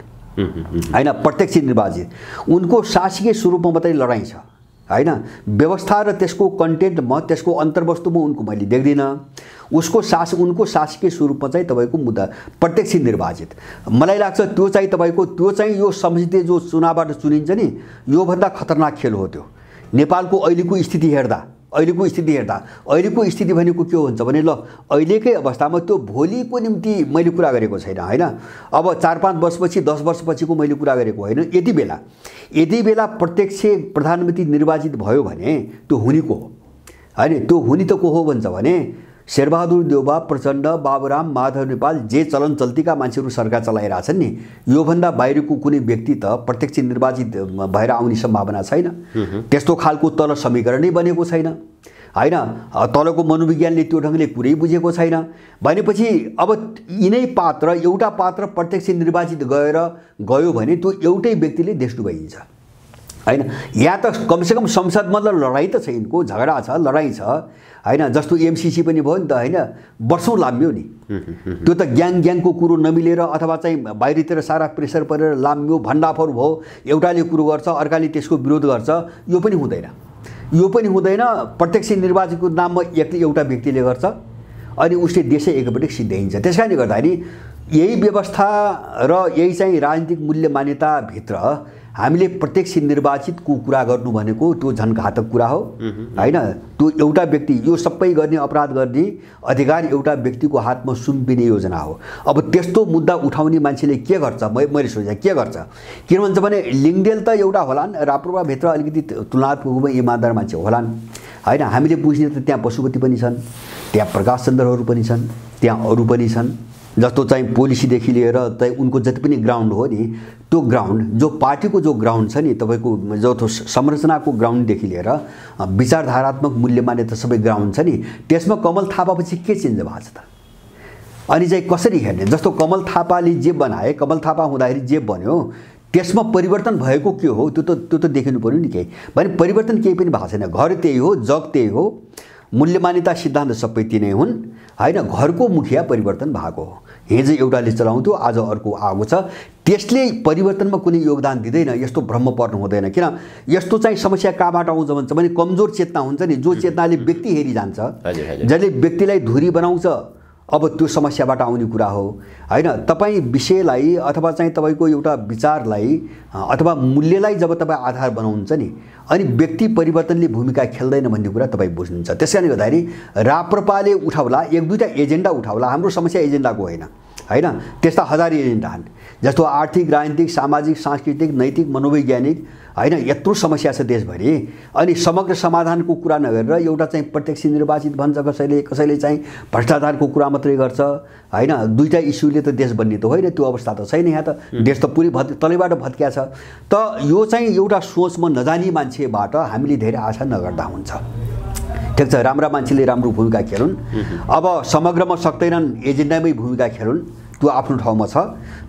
हैन। प्रत्यक्ष निर्वाचित उनको शासकीय स्वरूपमा मात्रै लडाइँ छ हैन। व्यवस्था र त्यसको कन्टेन्टमा त्यसको अन्तर्वस्तुमा उनको मैले देख्दिनँ। उनको शासकीय स्वरूपमा चाहिँ तपाईको मुद्दा प्रत्यक्ष निर्वाचित, मलाई लाग्छ त्यो चाहिँ तपाईको त्यो चाहिँ यो संसदीय जो चुनावबाट चुनिन्छ नि, यो भन्दा खतरनाक खेल हो त्यो। नेपालको अहिलेको स्थिति हेर्दा अहिलेको स्थिति भनेको के हो भन्छ भने ल अहिलेकै अवस्थामा त्यो भोलिको निम्ति मैले कुरा गरेको छैन हैन। अब 4-5 वर्षपछि 10 वर्षपछिको मैले कुरा गरेको होइन। यदि बेला प्रत्यक्ष प्रधानमन्त्री निर्वाचित भयो भने त्यो हुनेको हो हैन। त्यो हुने त को हो भन्छ भने शेरबहादुर देउबा, प्रचण्ड, बाबुराम, माधव नेपाल जे चलन चल्तीका मान्छेहरू सरकार चलाइरहेछन् नि, योभन्दा बाहिरको कुनै व्यक्ति त प्रत्यक्ष निर्वाचित भएर आउने सम्भावना छैन। त्यस्तो खालको तल समीकरणै बनेको छैन हैन। तलको मनोविज्ञानले त्यो ढङ्गले कुरै बुझेको छैन भनेपछि अब यिनै पात्र, एउटा पात्र प्रत्यक्ष निर्वाचित गयो भने त्यो एउटै व्यक्तिले देश डुबाइन्छ हैन। यहाँ त कमसेकम संसदमा त लडाइँ त छ, यिनको झगडा छ, लडाइँ छ हैन। जस्तो एमसीसी पनि भयो नि त हैन, वर्षौँ लाम्यो नि। त्यो त ग्याङको कुरो नमिलेर अथवा चाहिँ बाहिरतिर सारा प्रेसर परेर लाम्यो, भण्डाफोर भयो, एउटाले कुरो गर्छ अर्काले त्यसको विरोध गर्छ, यो पनि हुँदैन। यो पनि हुँदैन। प्रत्यक्ष निर्वाचनको नाममा एउटा व्यक्तिले गर्छ अनि उसले देशै एकपटक सिद्ध्याइन्छ। त्यस कारणले गर्दाखेरि यही व्यवस्था र यही चाहिँ राजनीतिक मूल्य मान्यताभित्र हामीले प्रत्यक्ष निर्वाचितको कुरा गर्नु भनेको त्यो झन् घातक कुरा हो हैन। त्यो एउटा व्यक्ति, यो सबै गर्ने अपराध गर्ने अधिकार एउटा व्यक्तिको हातमा सुम्पिने योजना हो। अब त्यस्तो मुद्दा उठाउने मान्छेले के गर्छ, मैले सोचे के गर्छ, किन भन्छ भने लिङ्गदेल त एउटा होलान्, राप्रपाभित्र अलिकति तुलनात्मक रूपमा इमानदार मान्छे होलान् हैन। हामीले बुझ्ने त त्यहाँ पशुपति पनि छन्, त्यहाँ प्रकाश चन्द्रहरू पनि छन्, त्यहाँ अरू पनि छन्। जस्तो चाहिँ पोलिसीदेखि लिएर चाहिँ उनको जति पनि ग्राउन्ड हो नि, त्यो ग्राउन्ड जो पार्टीको जो ग्राउन्ड छ नि, तपाईँको जो संरचनाको ग्राउन्डदेखि लिएर विचारधारात्मक मूल्य मान्यता सबै ग्राउन्ड छ नि, त्यसमा कमल थापापछि के चेन्ज भएको छ त? अनि चाहिँ कसरी हेर्ने? जस्तो कमल थापाले जे बनाए, कमल थापा हुँदाखेरि जे बन्यो त्यसमा परिवर्तन भएको के हो त्यो त देखिनु पर्यो नि। केही भने परिवर्तन केही पनि भएको छैन। घर त्यही हो, जग त्यही हो, मूल्य मान्यता सिद्धान्त सबै तिनै हुन् हैन। घरको मुखिया परिवर्तन भएको हो। हिजो एउटाले चलाउँथ्यो, आज अर्को आएको छ। त्यसले परिवर्तनमा कुनै योगदान दिँदैन। यस्तो भ्रम पर्नु हुँदैन। किन यस्तो चाहिँ समस्या कहाँबाट आउँछ भन्छ भने कमजोर चेतना हुन्छ नि, जो चेतनाले व्यक्ति हेरी जान्छ, जसले व्यक्तिलाई धुरी बनाउँछ, अब त्यो समस्याबाट आउने कुरा हो हैन। तपाईँ विषयलाई अथवा चाहिँ तपाईँको एउटा विचारलाई अथवा मूल्यलाई जब तपाईँ आधार बनाउनुहुन्छ नि, अनि व्यक्ति परिवर्तनले भूमिका खेल्दैन भन्ने कुरा तपाईँ बुझ्नुहुन्छ। त्यसकारणले गर्दाखेरि राप्रपाले उठाउला, एक दुईवटा एजेन्डा उठाउला, हाम्रो समस्या एजेन्डाको होइन हैन। त्यस्ता हजार एजेन्डा छन्, जस्तो आर्थिक, राजनीतिक, सामाजिक, सांस्कृतिक, नैतिक, मनोवैज्ञानिक हैन। यत्रो समस्या छ देशभरि। अनि समग्र समाधानको कुरा नगरेर एउटा चाहिँ प्रत्यक्ष निर्वाचित भन्छ कसैले, कसैले चाहिँ भ्रष्टाचारको कुरा मात्रै गर्छ हैन। दुईटा इस्युले त देश बन्ने त होइन, त्यो अवस्था त छैन। यहाँ त देश त पुरै तलैबाट भत्किया छ। त यो चाहिँ एउटा सोचमा नजानी मान्छेबाट हामीले धेरै आशा नगर्दा हुन्छ। ठिक छ, राम्रा मान्छेले राम्रो भूमिका खेलुन्। अब समग्रमा सक्दैनन्, एजेन्डामै भूमिका खेलुन्, त्यो आफ्नो ठाउँमा छ।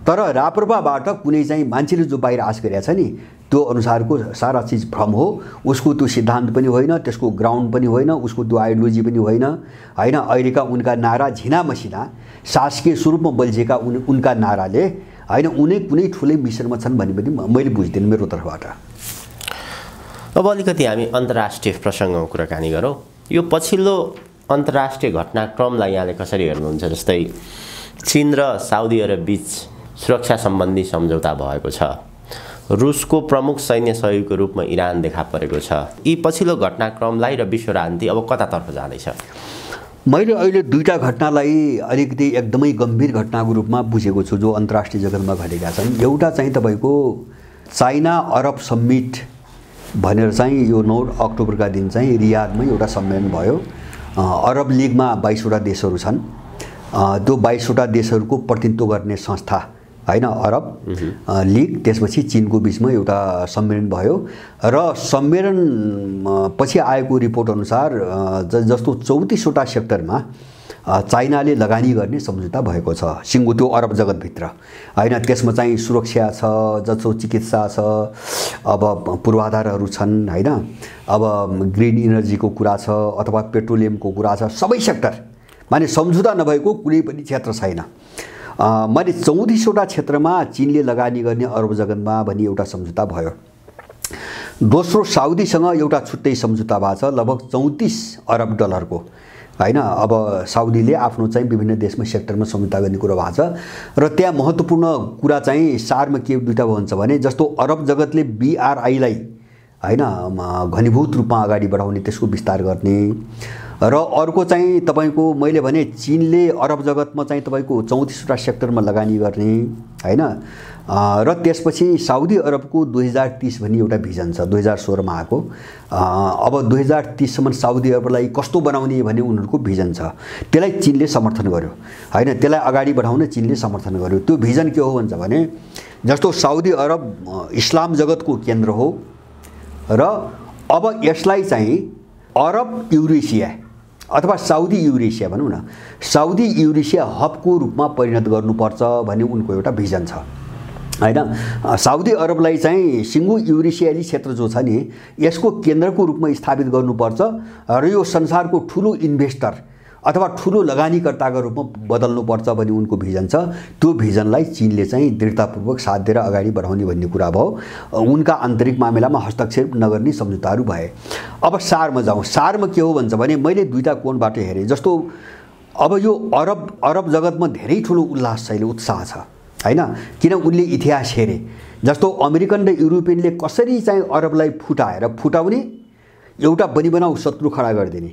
तर राप्रपाबाट कुनै चाहिँ मान्छेले जो बाहिर आश गरेको छ नि, त्यो अनुसारको सारा चिज भ्रम हो। उसको त्यो सिद्धान्त पनि होइन, त्यसको ग्राउन्ड पनि होइन, उसको त्यो आइडियोलोजी पनि होइन हैन। अहिलेका उनका नारा झिना मसिना शासकीय स्वरूपमा बल्झेका उनका नाराले हैन, उनी कुनै ठुलै मिसनमा छन् भन्ने पनि मैले बुझ्दिनँ मेरो तर्फबाट। अब अलिकति हामी अन्तर्राष्ट्रिय प्रसङ्गमा कुराकानी गरौँ। यो पछिल्लो अन्तर्राष्ट्रिय घटनाक्रमलाई यहाँले कसरी हेर्नुहुन्छ? जस्तै चीन र साउदी अरब बीच सुरक्षा सम्बन्धी सम्झौता भएको छ, रुसको प्रमुख सैन्य सहयोगको रूपमा इरान देखा परेको छ। यी पछिल्लो घटनाक्रमलाई र विश्व राजनीति अब कतातर्फ जाँदैछ? मैले अहिले दुईटा घटनालाई अलिकति एकदमै गम्भीर घटनाको रूपमा बुझेको छु जो अन्तर्राष्ट्रिय जगतमा घटेका छन्। एउटा चाहिँ तपाईँको चाइना अरब समिट भनेर चाहिँ यो 9 अक्टोबरका दिन चाहिँ रियादमा एउटा सम्मेलन भयो। अरब लिगमा 22वटा देशहरू छन्। त्यो 22वटा देशहरूको प्रतिनिधित्व गर्ने संस्था हैन अरब लिग। त्यसपछि चीनको बीचमा एउटा सम्मेलन भयो र सम्मेलन पछि आएको रिपोर्ट अनुसार जस्तो 34वटा सेक्टरमा चाइनाले लगानी गर्ने सम्झौता भएको छ सिङ्गो त्यो अरब जगतभित्र हैन। त्यसमा चाहिँ सुरक्षा छ, जस्तो चिकित्सा छ, अब पूर्वाधारहरू छन् हैन, अब ग्रिन इनर्जीको कुरा छ अथवा पेट्रोलियमको कुरा छ। सबै सेक्टर माने सम्झौता नभएको कुनै पनि क्षेत्र छैन। मैले 34वटा क्षेत्रमा चीनले लगानी गर्ने अरब जगतमा भन्ने एउटा सम्झौता भयो। दोस्रो साउदीसँग एउटा छुट्टै सम्झौता भएको छ लगभग 34 अरब डलरको हैन। अब साउदीले आफ्नो चाहिँ विभिन्न देशमा सेक्टरमा सम्झौता गर्ने कुरा भएको छ र त्यहाँ महत्त्वपूर्ण कुरा चाहिँ सारमा के दुईटा भन्छ भने जस्तो अरब जगतले BRI-लाई हैन घनीभूत रूपमा अगाडि बढाउने, त्यसको विस्तार गर्ने र अर्को चाहिँ तपाईको मैले भने चीनले अरब जगतमा चाहिँ तपाईको 34वटा सेक्टरमा लगानी गर्ने हैन र त्यसपछि साउदी अरबको 2030 भन्ने एउटा भिजन छ 2016 मा आएको अब 2030 सम्म साउदी अरबलाई कस्तो बनाउने भन्ने उनीहरुको भिजन छ त्यसलाई चीनले समर्थन गर्यो हैन त्यसलाई अगाडि बढाउन चीनले समर्थन गर्यो त्यो भिजन के हो भन्छ भने जस्तो साउदी अरब इस्लाम जगतको केन्द्र हो र अब यसलाई चाहिँ अरब युरेसिया अथवा साउदी युरेसिया भनौं न साउदी युरेसिया हबको रूपमा परिणत गर्नुपर्छ भन्ने उनको एउटा भिजन छ हैन साउदी अरबलाई चाहिँ सिंगु युरेसियाली क्षेत्र जो छ नि यसको केन्द्रको रूपमा स्थापित गर्नुपर्छ र यो संसारको ठूलो इन्भेस्टर अथवा ठूलो लगानीकर्ताको रूपमा बदल्नुपर्छ भन्ने उनको भिजन छ त्यो भिजनलाई चीनले चाहिँ दृढतापूर्वक साथ दिएर अगाडि बढाउने भन्ने कुरा भयो उनका आन्तरिक मामिलामा हस्तक्षेप नगर्ने सम्झौताहरू भए अब सारमा जाउँ सारमा के हो भन्छ भने मैले दुईटा कोणबाट हेरे जस्तो अब यो अरब जगतमा धेरै ठूलो उल्लास छ उत्साह छ हैन किन उनले इतिहास हेरे जस्तो अमेरिकन र युरोपियनले कसरी चाहिँ अरबलाई फुटाउने एउटा बनिबनाउ शत्रु खडा गरिदिने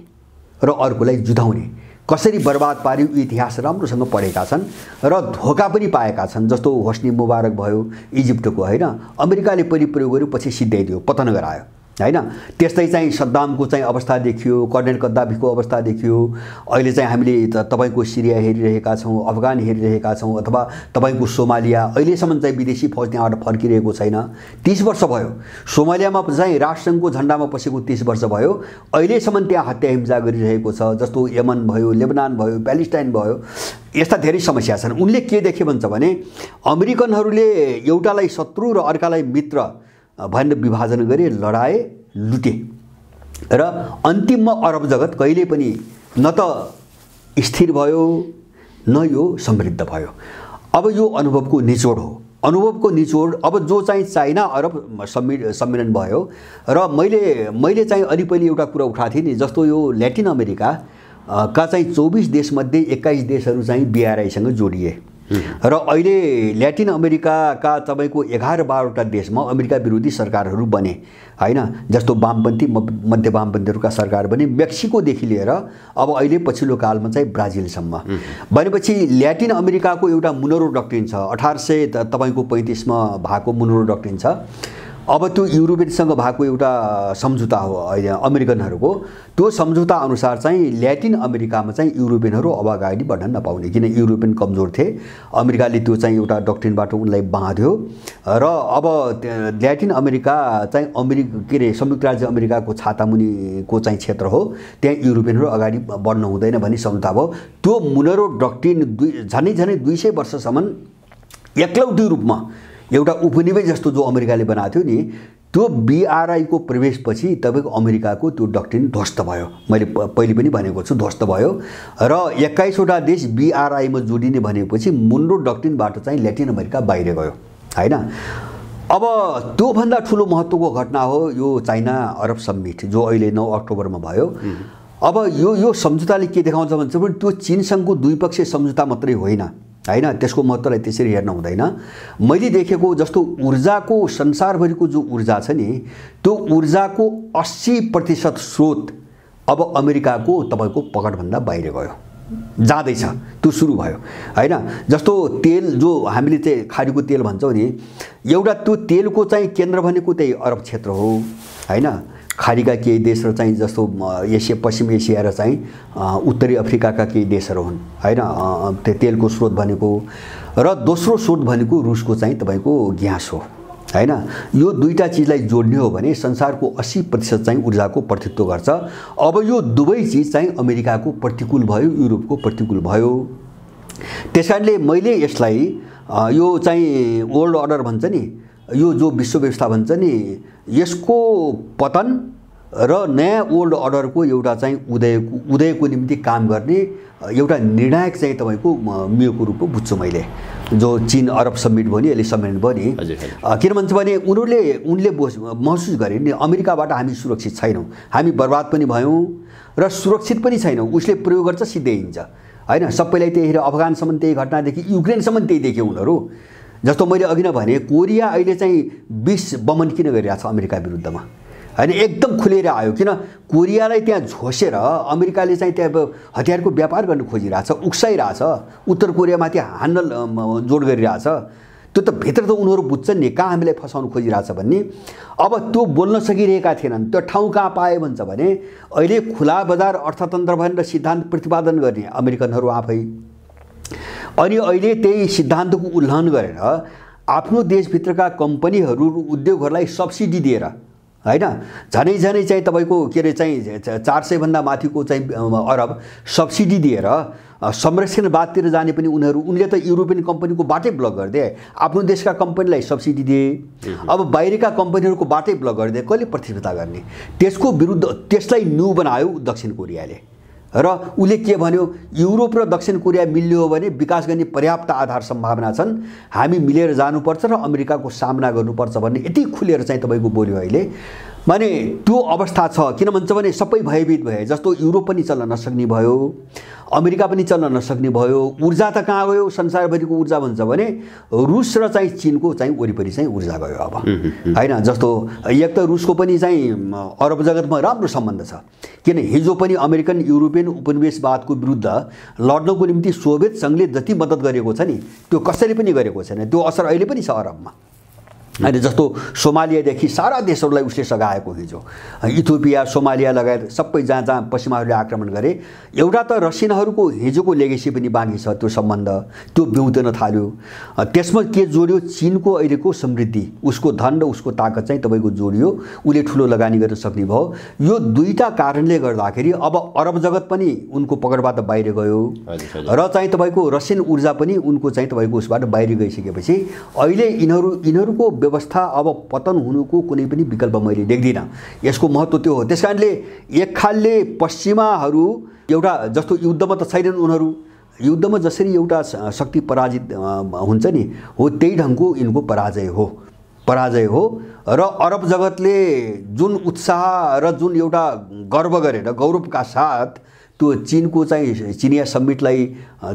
र अर्कोलाई जुधाउने कसरी बर्बाद पार्यो इतिहास राम्रोसँग पढेका छन् र धोका पनि पाएका छन् जस्तो होस्नी मुबारक भयो इजिप्टको हैन अमेरिकाले पनि प्रयोग गर्यो पछि सिद्ध्याइदियो पतन गरायो हैन त्यस्तै चाहिँ सद्दामको चाहिँ अवस्था देखियो कर्नेल कद्दाफीको अवस्था देखियो अहिले चाहिँ हामीले तपाईको सिरिया हेरिरहेका छौं अफगान हेरिरहेका छौं अथवा तपाईको सोमालिया अहिलेसम्म चाहिँ विदेशी फौज त्यहाँबाट फर्किरहेको छैन 30 वर्ष भयो सोमालियामा चाहिँ राष्ट्रसङ्घको झण्डामा पसेको 30 वर्ष भयो अहिलेसम्म त्यहाँ हत्या हिंसा गरिरहेको छ जस्तो यमन भयो लेबनान भयो प्यालेस्टाइन भयो यस्ता धेरै समस्या छन् उनले के देखे भन्छ भने अमेरिकनहरूले एउटालाई शत्रु र अर्कालाई मित्र भनेर विभाजन गरे लडाए लुटे र अन्तिममा अरब जगत कहिले पनि न त स्थिर भयो न यो समृद्ध भयो अब यो अनुभवको निचोड हो अनुभवको निचोड अब जो चाहिँ चाइना अरब सम्मेलन भयो र मैले चाहिँ अलि पहिले एउटा कुरा उठाएको थिएँ नि जस्तो यो ल्याटिन अमेरिका का चाहिँ 24 देश मध्ये 21 देशहरू चाहिँ बीआरआईसँग जोडिए र अहिले ल्याटिन अमेरिकाका तपाईको 11-12वटा देशमा अमेरिका विरोधी सरकारहरू बने हैन जस्तो वामपन्थी मध्य वामपन्थीहरूका सरकार बने मेक्सिको देखि लिएर अब अहिले पछिल्लो कालमा चाहिँ ब्राजिलसम्म भनेपछि ल्याटिन अमेरिकाको एउटा मुनरो डक्ट्रिन छ 1835 मा भएको मुनरो डक्ट्रिन छ अब त्यो युरोपियनसँग भएको एउटा सम्झौता हो अमेरिकनहरूको त्यो सम्झौता अनुसार चाहिँ ल्याटिन अमेरिकामा चाहिँ युरोपियनहरू अब अगाडि बढ्न नपाउने किन युरोपियन कमजोर थिए अमेरिकाले त्यो चाहिँ एउटा डक्ट्रिनबाट उनलाई बाँध्यो र अब ल्याटिन अमेरिका चाहिँ संयुक्त राज्य अमेरिकाको छातामुनिको चाहिँ क्षेत्र हो त्यहाँ युरोपियनहरू अगाडि बढ्न हुँदैन भन्ने सम्झौता भयो त्यो मुनरो डक्ट्रिन झनै 200 वर्षसम्म एक्लौटी रूपमा एउटा उपनिवेश जस्तो जो अमेरिकाले बनाएको थियो नि त्यो बीआरआई को प्रवेशपछि तपाईको अमेरिकाको त्यो डक्ट्रिन ध्वस्त भयो मैले पहिले पनि भनेको छु ध्वस्त भयो र 21 वटा देश बीआरआई मा जोडिने भनेपछि मुनरो डक्ट्रिनबाट चाहिँ ल्याटिन अमेरिका बाहिर गयो हैन अब त्यो भन्दा ठूलो महत्त्वको घटना हो यो चाइना अरब समिट जो अहिले 9 अक्टोबरमा भयो अब यो सम्झौताले के देखाउँछ भन्छ भने त्यो चीनसँगको द्विपक्षीय सम्झौता मात्रै होइन हैन त्यसको महत्त्वलाई त्यसरी हेर्न हुँदैन मैले देखेको जस्तो ऊर्जाको संसारभरिको जो ऊर्जा छ नि त्यो ऊर्जाको 80% स्रोत अब अमेरिकाको तपाईको पकड भन्दा बाहिर गयो जाँदैछ त्यो सुरु भयो हैन जस्तो तेल जो हामीले चाहिँ खाडीको तेल भन्छौं नि एउटा त्यो तेलको चाहिँ केन्द्र भनेको त्यही अरब क्षेत्र हो हैन खाडीका केही देशहरु चाहिँ जस्तो एसिया पश्चिम एसिया र चाहिँ उत्तरी अफ्रिकाका केही देशहरु हुन् हैन त्यो तेलको स्रोत भनेको र दोस्रो स्रोत भनेको रुसको चाहिँ तपाईको ग्यास हो हैन यो दुईटा चीजलाई जोड्ने हो भने संसारको 80% चाहिँ ऊर्जाको प्रतिनिधित्व गर्छ अब यो दुवै चीज चाहिँ अमेरिकाको प्रतिकूल भयो युरोपको प्रतिकूल भयो त्यसकारणले मैले यसलाई यो चाहिँ वर्ल्ड अर्डर भन्छ नि यो जो विश्व व्यवस्था भन्छ नि यसको पतन र नयाँ वर्ल्ड अर्डरको एउटा चाहिँ उदयको निम्ति काम गर्ने एउटा निर्णायक चाहिँ तपाईको मियोको रूपमा बुझ्छु मैले जो चीन अरब समिट भयो नि अहिले सम्मेलन भयो नि किन भन्छ भने उनले महसुस गरे नि अमेरिकाबाट हामी सुरक्षित छैनौं हामी बर्बाद पनि भयौं र सुरक्षित पनि छैनौं उसले प्रयोग गर्छ सिधै हिन्छ हैन सबैलाई त्यही हेरे अफगानसम्म त्यही घटनादेखि युक्रेनसम्म त्यही देखे उनीहरु जस्तो मैले अघि नै भने कोरिया अहिले चाहिँ 20 बमन किन गरिरहेछ अमेरिका विरुद्धमा हैन एकदम खुलेर आयो। किन कोरियालाई त्यहाँ झोसेर अमेरिकाले चाहिँ त्यहाँ हतियारको व्यापार गर्न खोजिरहेछ, उक्साइरहेछ, उत्तर कोरियामाथि हान्न जोड गरिरहेछ। त्यो त भित्र त उनीहरू बुझ्छन् नि कहाँ हामीलाई फसाउन खोजिरहेछ भन्ने। अब त्यो बोल्न सकिरहेका थिएनन्। त्यो ठाउँ कहाँ पाए भन्छ भने अहिले खुला बजार अर्थतन्त्र भनेर सिद्धान्त प्रतिपादन गर्ने अमेरिकनहरू आफै, अनि अहिले त्यही सिद्धान्तको उल्लङ्घन गरेर आफ्नो देशभित्रका कम्पनीहरू उद्योगहरूलाई सब्सिडी दिएर हैन झनै चाहिँ तपाईको के रे चाहिँ 400 भन्दा माथिको चाहिँ अरब सब्सिडी दिएर संरक्षणवादतिर जाने पनि उनले त युरोपियन कम्पनीको बाटै ब्लक गरिदिए, आफ्नो देशका कम्पनीलाई सब्सिडी दिए। अब बाहिरका कम्पनीहरूको बाटै ब्लक गरिदिए, कसले प्रतिस्पर्धा गर्ने? त्यसको विरुद्ध त्यसलाई न्यू बनायो दक्षिण कोरियाले र उले के भन्यो, युरोप र दक्षिण कोरिया मिल्यो हो भने विकास गर्ने पर्याप्त आधार सम्भावना छन्, हामी मिलेर जानुपर्छ र अमेरिकाको सामना गर्नुपर्छ भन्ने यति खुलेर चाहिँ तपाईको बोल्यो अहिले। माने त्यो अवस्था छ। किन भन्छ भने सबै भयभीत भए। जस्तो युरोप पनि चल्न नसक्ने भयो, अमेरिका पनि चल्न नसक्ने भयो। ऊर्जा त कहाँ गयो? संसारभरिको ऊर्जा भन्छ भने रुस र चाहिँ चीनको चाहिँ वरिपरि चाहिँ ऊर्जा गयो अब हैन। जस्तो एक त रुसको पनि चाहिँ अरब जगतमा राम्रो सम्बन्ध छ, किन हिजो पनि अमेरिकन युरोपियन उपनिवेशवादको विरुद्ध लड्नको निम्ति सोभियत सङ्घले जति मद्दत गरेको छ नि त्यो कसैले पनि गरेको छैन। त्यो असर अहिले पनि छ अरबमा हैन। जस्तो सोमालियादेखि सारा देशहरूलाई उसले सघाएको हिजो, इथियोपिया सोमालिया लगायत सबै जहाँ पश्चिमाहरूले आक्रमण गरे। एउटा त रसियनहरूको हिजोको लेगेसी पनि बाँकी छ, त्यो सम्बन्ध त्यो बिउदैन थाल्यो। त्यसमा के जोड्यो? चीनको अहिलेको समृद्धि, उसको धन र उसको ताकत चाहिँ तपाईको जोडियो, उसले ठुलो लगानी गर्न सक्ने भयो। यो दुईटा कारणले गर्दाखेरि अब अरब जगत पनि उनको पकडबाट बाहिर गयो र चाहिँ तपाईको रसियन ऊर्जा पनि उनको चाहिँ तपाईको उसबाट बाहिर गइसकेपछि अहिले यिनीहरूको व्यवस्था अब पतन हुनुको कुनै पनि विकल्प मैले देख्दिनँ। यसको महत्त्व त्यो हो। त्यसकारणले एक खालले पश्चिमाहरू एउटा जस्तो युद्धमा त छैनन् उनीहरू, युद्धमा जसरी एउटा शक्ति पराजित हुन्छ नि हो त्यही ढङ्गको यिनको पराजय हो र अरब जगतले जुन उत्साह र जुन एउटा गर्व गरेर गौरवका साथ त्यो चीनको चाहिँ चिनिया समिटलाई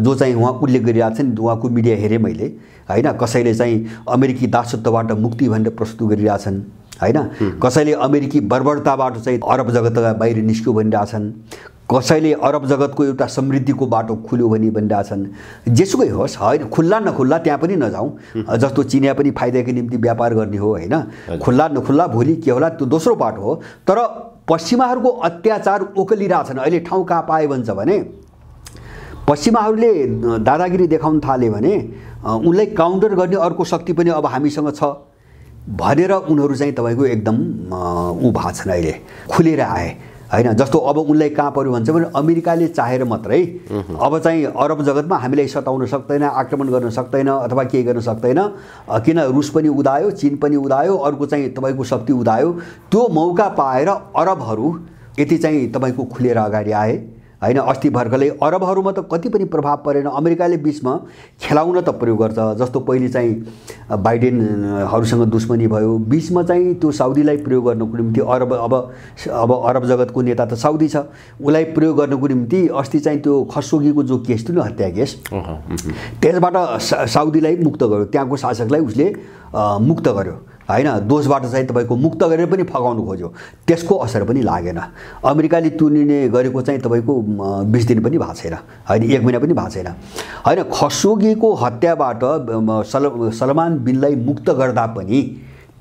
जो चाहिँ उहाँ उल्लेख गरिरहेको छ नि, उहाँको मिडिया हेरेँ मैले हैन। कसैले चाहिँ अमेरिकी दासत्वबाट मुक्ति भनेर प्रस्तुत गरिरहेछन् हैन, कसैले अमेरिकी बर्बरताबाट चाहिँ अरब जगतका बाहिर निस्क्यो भनिरहेछन्, कसैले अरब जगतको एउटा समृद्धिको बाटो खुल्यो भनिरहेछन्। जेसुकै होस् हैन, खुल्ला नखुल्ला त्यहाँ पनि नजाउँ। जस्तो चिनिया पनि फाइदाको निम्ति व्यापार गर्ने हो हैन, खुल्ला नखुल्ला भोलि के होला त्यो दोस्रो बाटो हो। तर पश्चिमाहरूको अत्याचार ओकलिरहेछन्। अहिले ठाउँ कहाँ पाए भन्छ भने पश्चिमाहरूले दादागिरी देखाउन थाले भने उनलाई काउन्टर गर्ने अर्को शक्ति पनि अब हामीसँग छ भनेर उनीहरू चाहिँ तपाईको एकदम उ भएको छन्, अहिले खुलेर आए हैन। जस्तो अब उनलाई कहाँ पर्यो भन्छ भने अमेरिकाले चाहेर मात्रै अब चाहिँ अरब जगतमा हामीलाई सताउन सक्दैन, आक्रमण गर्न सक्दैन अथवा केही गर्न सक्दैन। किन रुस पनि उदायो, चीन पनि उदायो, अर्को चाहिँ तपाईको शक्ति उदायो। त्यो मौका पाएर अरबहरू यति चाहिँ तपाईको खुलेर अगाडि आए हैन। अस्ति भर्खरै अरबहरूमा त कति पनि प्रभाव परेन। अमेरिकाले बिचमा खेलाउन त प्रयोग गर्छ। जस्तो पहिले चाहिँ बाइडेनहरूसँग दुश्मनी भयो, बिचमा चाहिँ त्यो साउदीलाई प्रयोग गर्नको निम्ति अब अरब जगतको नेता त साउदी छ, उसलाई प्रयोग गर्नको निम्ति अस्ति चाहिँ त्यो खसोगीको जो केस थियो नि, हत्या केस, त्यसबाट साउदीलाई मुक्त गर्यो, त्यहाँको शासकलाई उसले मुक्त गर्यो हैन। दोषबाट चाहिँ तपाईको मुक्त गरेर पनि फगाउनु खोज्यो, त्यसको असर पनि लागेन। अमेरिकाले त्यो निर्णय गरेको चाहिँ तपाईको 20 दिन पनि भएको छैन हैन, 1 महिना पनि भएको छैन हैन। खसोगीको हत्याबाट सलमान बिनलाई मुक्त गर्दा पनि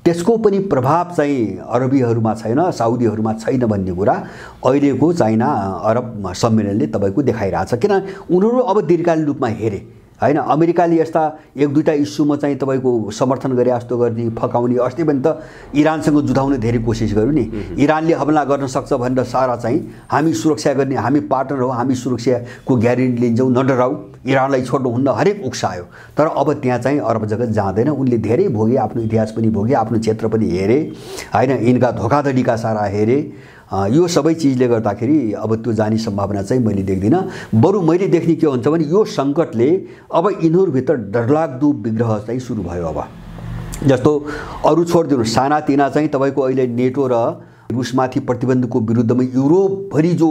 त्यसको पनि प्रभाव चाहिँ अरबीहरूमा छैन, साउदीहरूमा छैन भन्ने कुरा अहिलेको चाइना अरब सम्मेलनले तपाईको देखाइरहेछ। किन उनीहरू अब दीर्घकालीन रूपमा हेरे हैन। अमेरिकाले यस्ता 1-2टा इस्युमा चाहिँ तपाईको समर्थन गरे जस्तो गर्ने फकाउने, अस्ति पनि त इरानसँग जुधाउने धेरै कोसिस गर्यो नि। इरानले हमला गर्न सक्छ भनेर सारा चाहिँ हामी सुरक्षा गर्ने, हामी पार्टनर हो, हामी सुरक्षाको ग्यारेन्टी लिन्छौँ, नडराऊ, इरानलाई छोड्नुहुन्न, हरेक उक्सायो। तर अब त्यहाँ चाहिँ अरब जगत जाँदैन। उनले धेरै भोगे, आफ्नो इतिहास पनि भोगे, आफ्नो क्षेत्र पनि हेरे हैन, यिनका धोखाधडीका सारा हेरे। यो सबै चिजले गर्दाखेरि अब त्यो जाने सम्भावना चाहिँ मैले देख्दिनँ। बरु मैले देख्ने के हुन्छ भने यो सङ्कटले अब यिनीहरूभित्र डरलाग्दो विग्रह चाहिँ सुरु भयो। अब जस्तो अरू छोडिदिनु, सानातिना चाहिँ तपाईँको अहिले नेटो र रुसमाथि प्रतिबन्धको विरुद्धमा युरोपभरि जो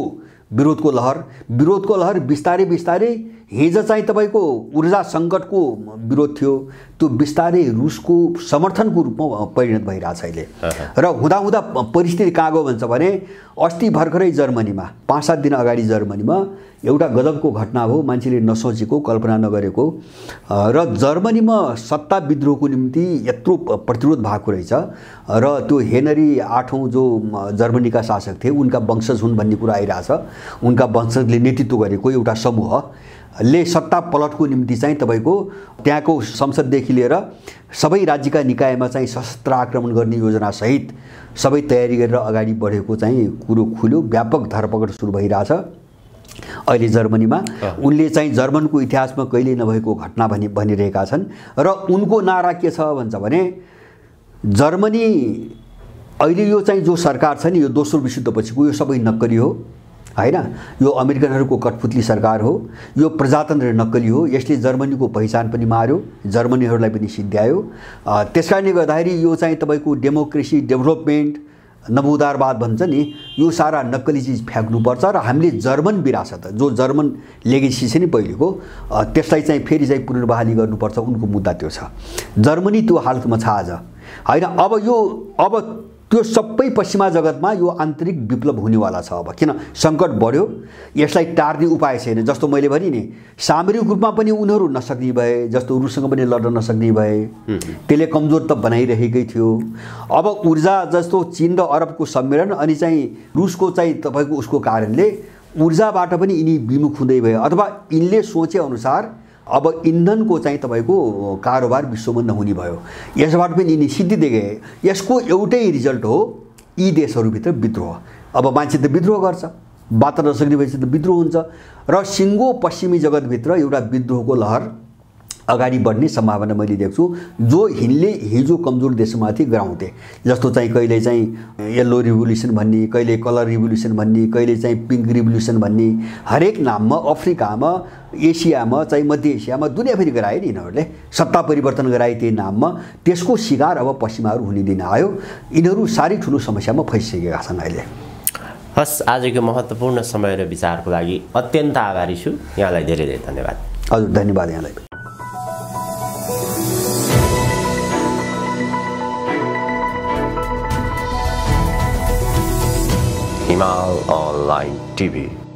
विरोधको लहर बिस्तारै हिजो चाहिँ तपाईँको ऊर्जा सङ्कटको विरोध थियो, त्यो बिस्तारै रुसको समर्थनको रूपमा परिणत भइरहेछ अहिले। र हुँदाहुँदा परिस्थिति कहाँ गयो भन्छ भने अस्ति भर्खरै जर्मनीमा 5-7 दिन अगाडि जर्मनीमा एउटा गजबको घटना हो, मान्छेले नसोचेको, कल्पना नगरेको। र जर्मनीमा सत्ता विद्रोहको निम्ति यत्रो प्रतिरोध भएको रहेछ र त्यो हेनरी 8औं जो जर्मनीका शासक थिए उनका वंशज हुन् भन्ने कुरा आइरहेछ। उनका वंशजले नेतृत्व गरेको एउटा समूहले सत्ता पलटको निम्ति चाहिँ तपाईँको त्यहाँको संसददेखि लिएर सबै राज्यका निकायमा चाहिँ सशस्त्र आक्रमण गर्ने योजनासहित सबै तयारी गरेर अगाडि बढेको चाहिँ कुरो खुल्यो। व्यापक धरपकड सुरु भइरहेछ अहिले जर्मनीमा। उनले चाहिँ जर्मनको इतिहासमा कहिल्यै नभएको घटना भनिरहेका छन् र उनको नारा के छ भन्छ भने जर्मनी अहिले यो चाहिँ जो सरकार छ नि यो दोस्रो विश्वयुद्धपछिको यो सबै नक्कली हो हैन, यो अमेरिकनहरूको कठपुतली सरकार हो, यो प्रजातन्त्र नक्कली हो, यसले जर्मनीको पहिचान पनि मार्यो, जर्मनीहरूलाई पनि सिद्ध्यायो। त्यसकारणले गर्दाखेरि यो चाहिँ तपाईँको डेमोक्रेसी, डेभलपमेन्ट, नवोदारवाद भन्छ नि, यो सारा नक्कली चिज फ्याँक्नुपर्छ र हामीले जर्मन विरासत जो जर्मन लेगेसी छ नि पहिलेको त्यसलाई चाहिँ फेरि चाहिँ पुनर्बहाली गर्नुपर्छ। उनको मुद्दा त्यो छ। जर्मनी त्यो हालतमा छ आज हैन। अब त्यो सबै पश्चिमा जगतमा यो आन्तरिक विप्लव हुनेवाला छ। अब किन सङ्कट बढ्यो, यसलाई टार्ने उपाय छैन। जस्तो मैले भने नि सामरिक रूपमा पनि उनीहरू नसक्ने भए, जस्तो रुससँग पनि लड्न नसक्ने भए, त्यसले कमजोर त बनाइरहेकै थियो। अब ऊर्जा जस्तो चीन र अरबको सम्मेलन अनि चाहिँ रुसको चाहिँ तपाईँको उसको कारणले ऊर्जाबाट पनि यिनी विमुख हुँदै भए, अथवा यिनले सोचे अनुसार अब इन्धनको चाहिँ तपाईँको कारोबार विश्वमा नहुने भयो। यसबाट पनि यिनी सिद्धिँदै गए। यसको एउटै रिजल्ट हो यी देशहरूभित्र विद्रोह। अब मान्छे त विद्रोह गर्छ, बाँच्न नसक्ने भएपछि त विद्रोह हुन्छ र सिङ्गो पश्चिमी जगतभित्र एउटा विद्रोहको लहर अगाडि बढ्ने सम्भावना मैले देख्छु, जो हिनले हिजो कमजोर देशमाथि गराउँथे। जस्तो चाहिँ कहिले चाहिँ येल्लो रिभोल्युसन भन्ने, कहिले कलर रिभोल्युसन भन्ने, कहिले चाहिँ पिङ्क रिभोल्युसन भन्ने, हरेक नाममा अफ्रिकामा, एसियामा, चाहिँ मध्य एसियामा दुनियाँभरि गराए नि यिनीहरूले, सत्ता परिवर्तन गराए त्यही नाममा। त्यसको शिकार अब पश्चिमाहरू हुने दिन आयो। यिनीहरू साह्रै ठुलो समस्यामा फँसिसकेका छन् अहिले। हस्, आजको महत्त्वपूर्ण समय र विचारको लागि अत्यन्त आभारी छु। यहाँलाई धेरै धेरै धन्यवाद। हजुर, धन्यवाद यहाँलाई। हिमाल अनलाइन टिभी।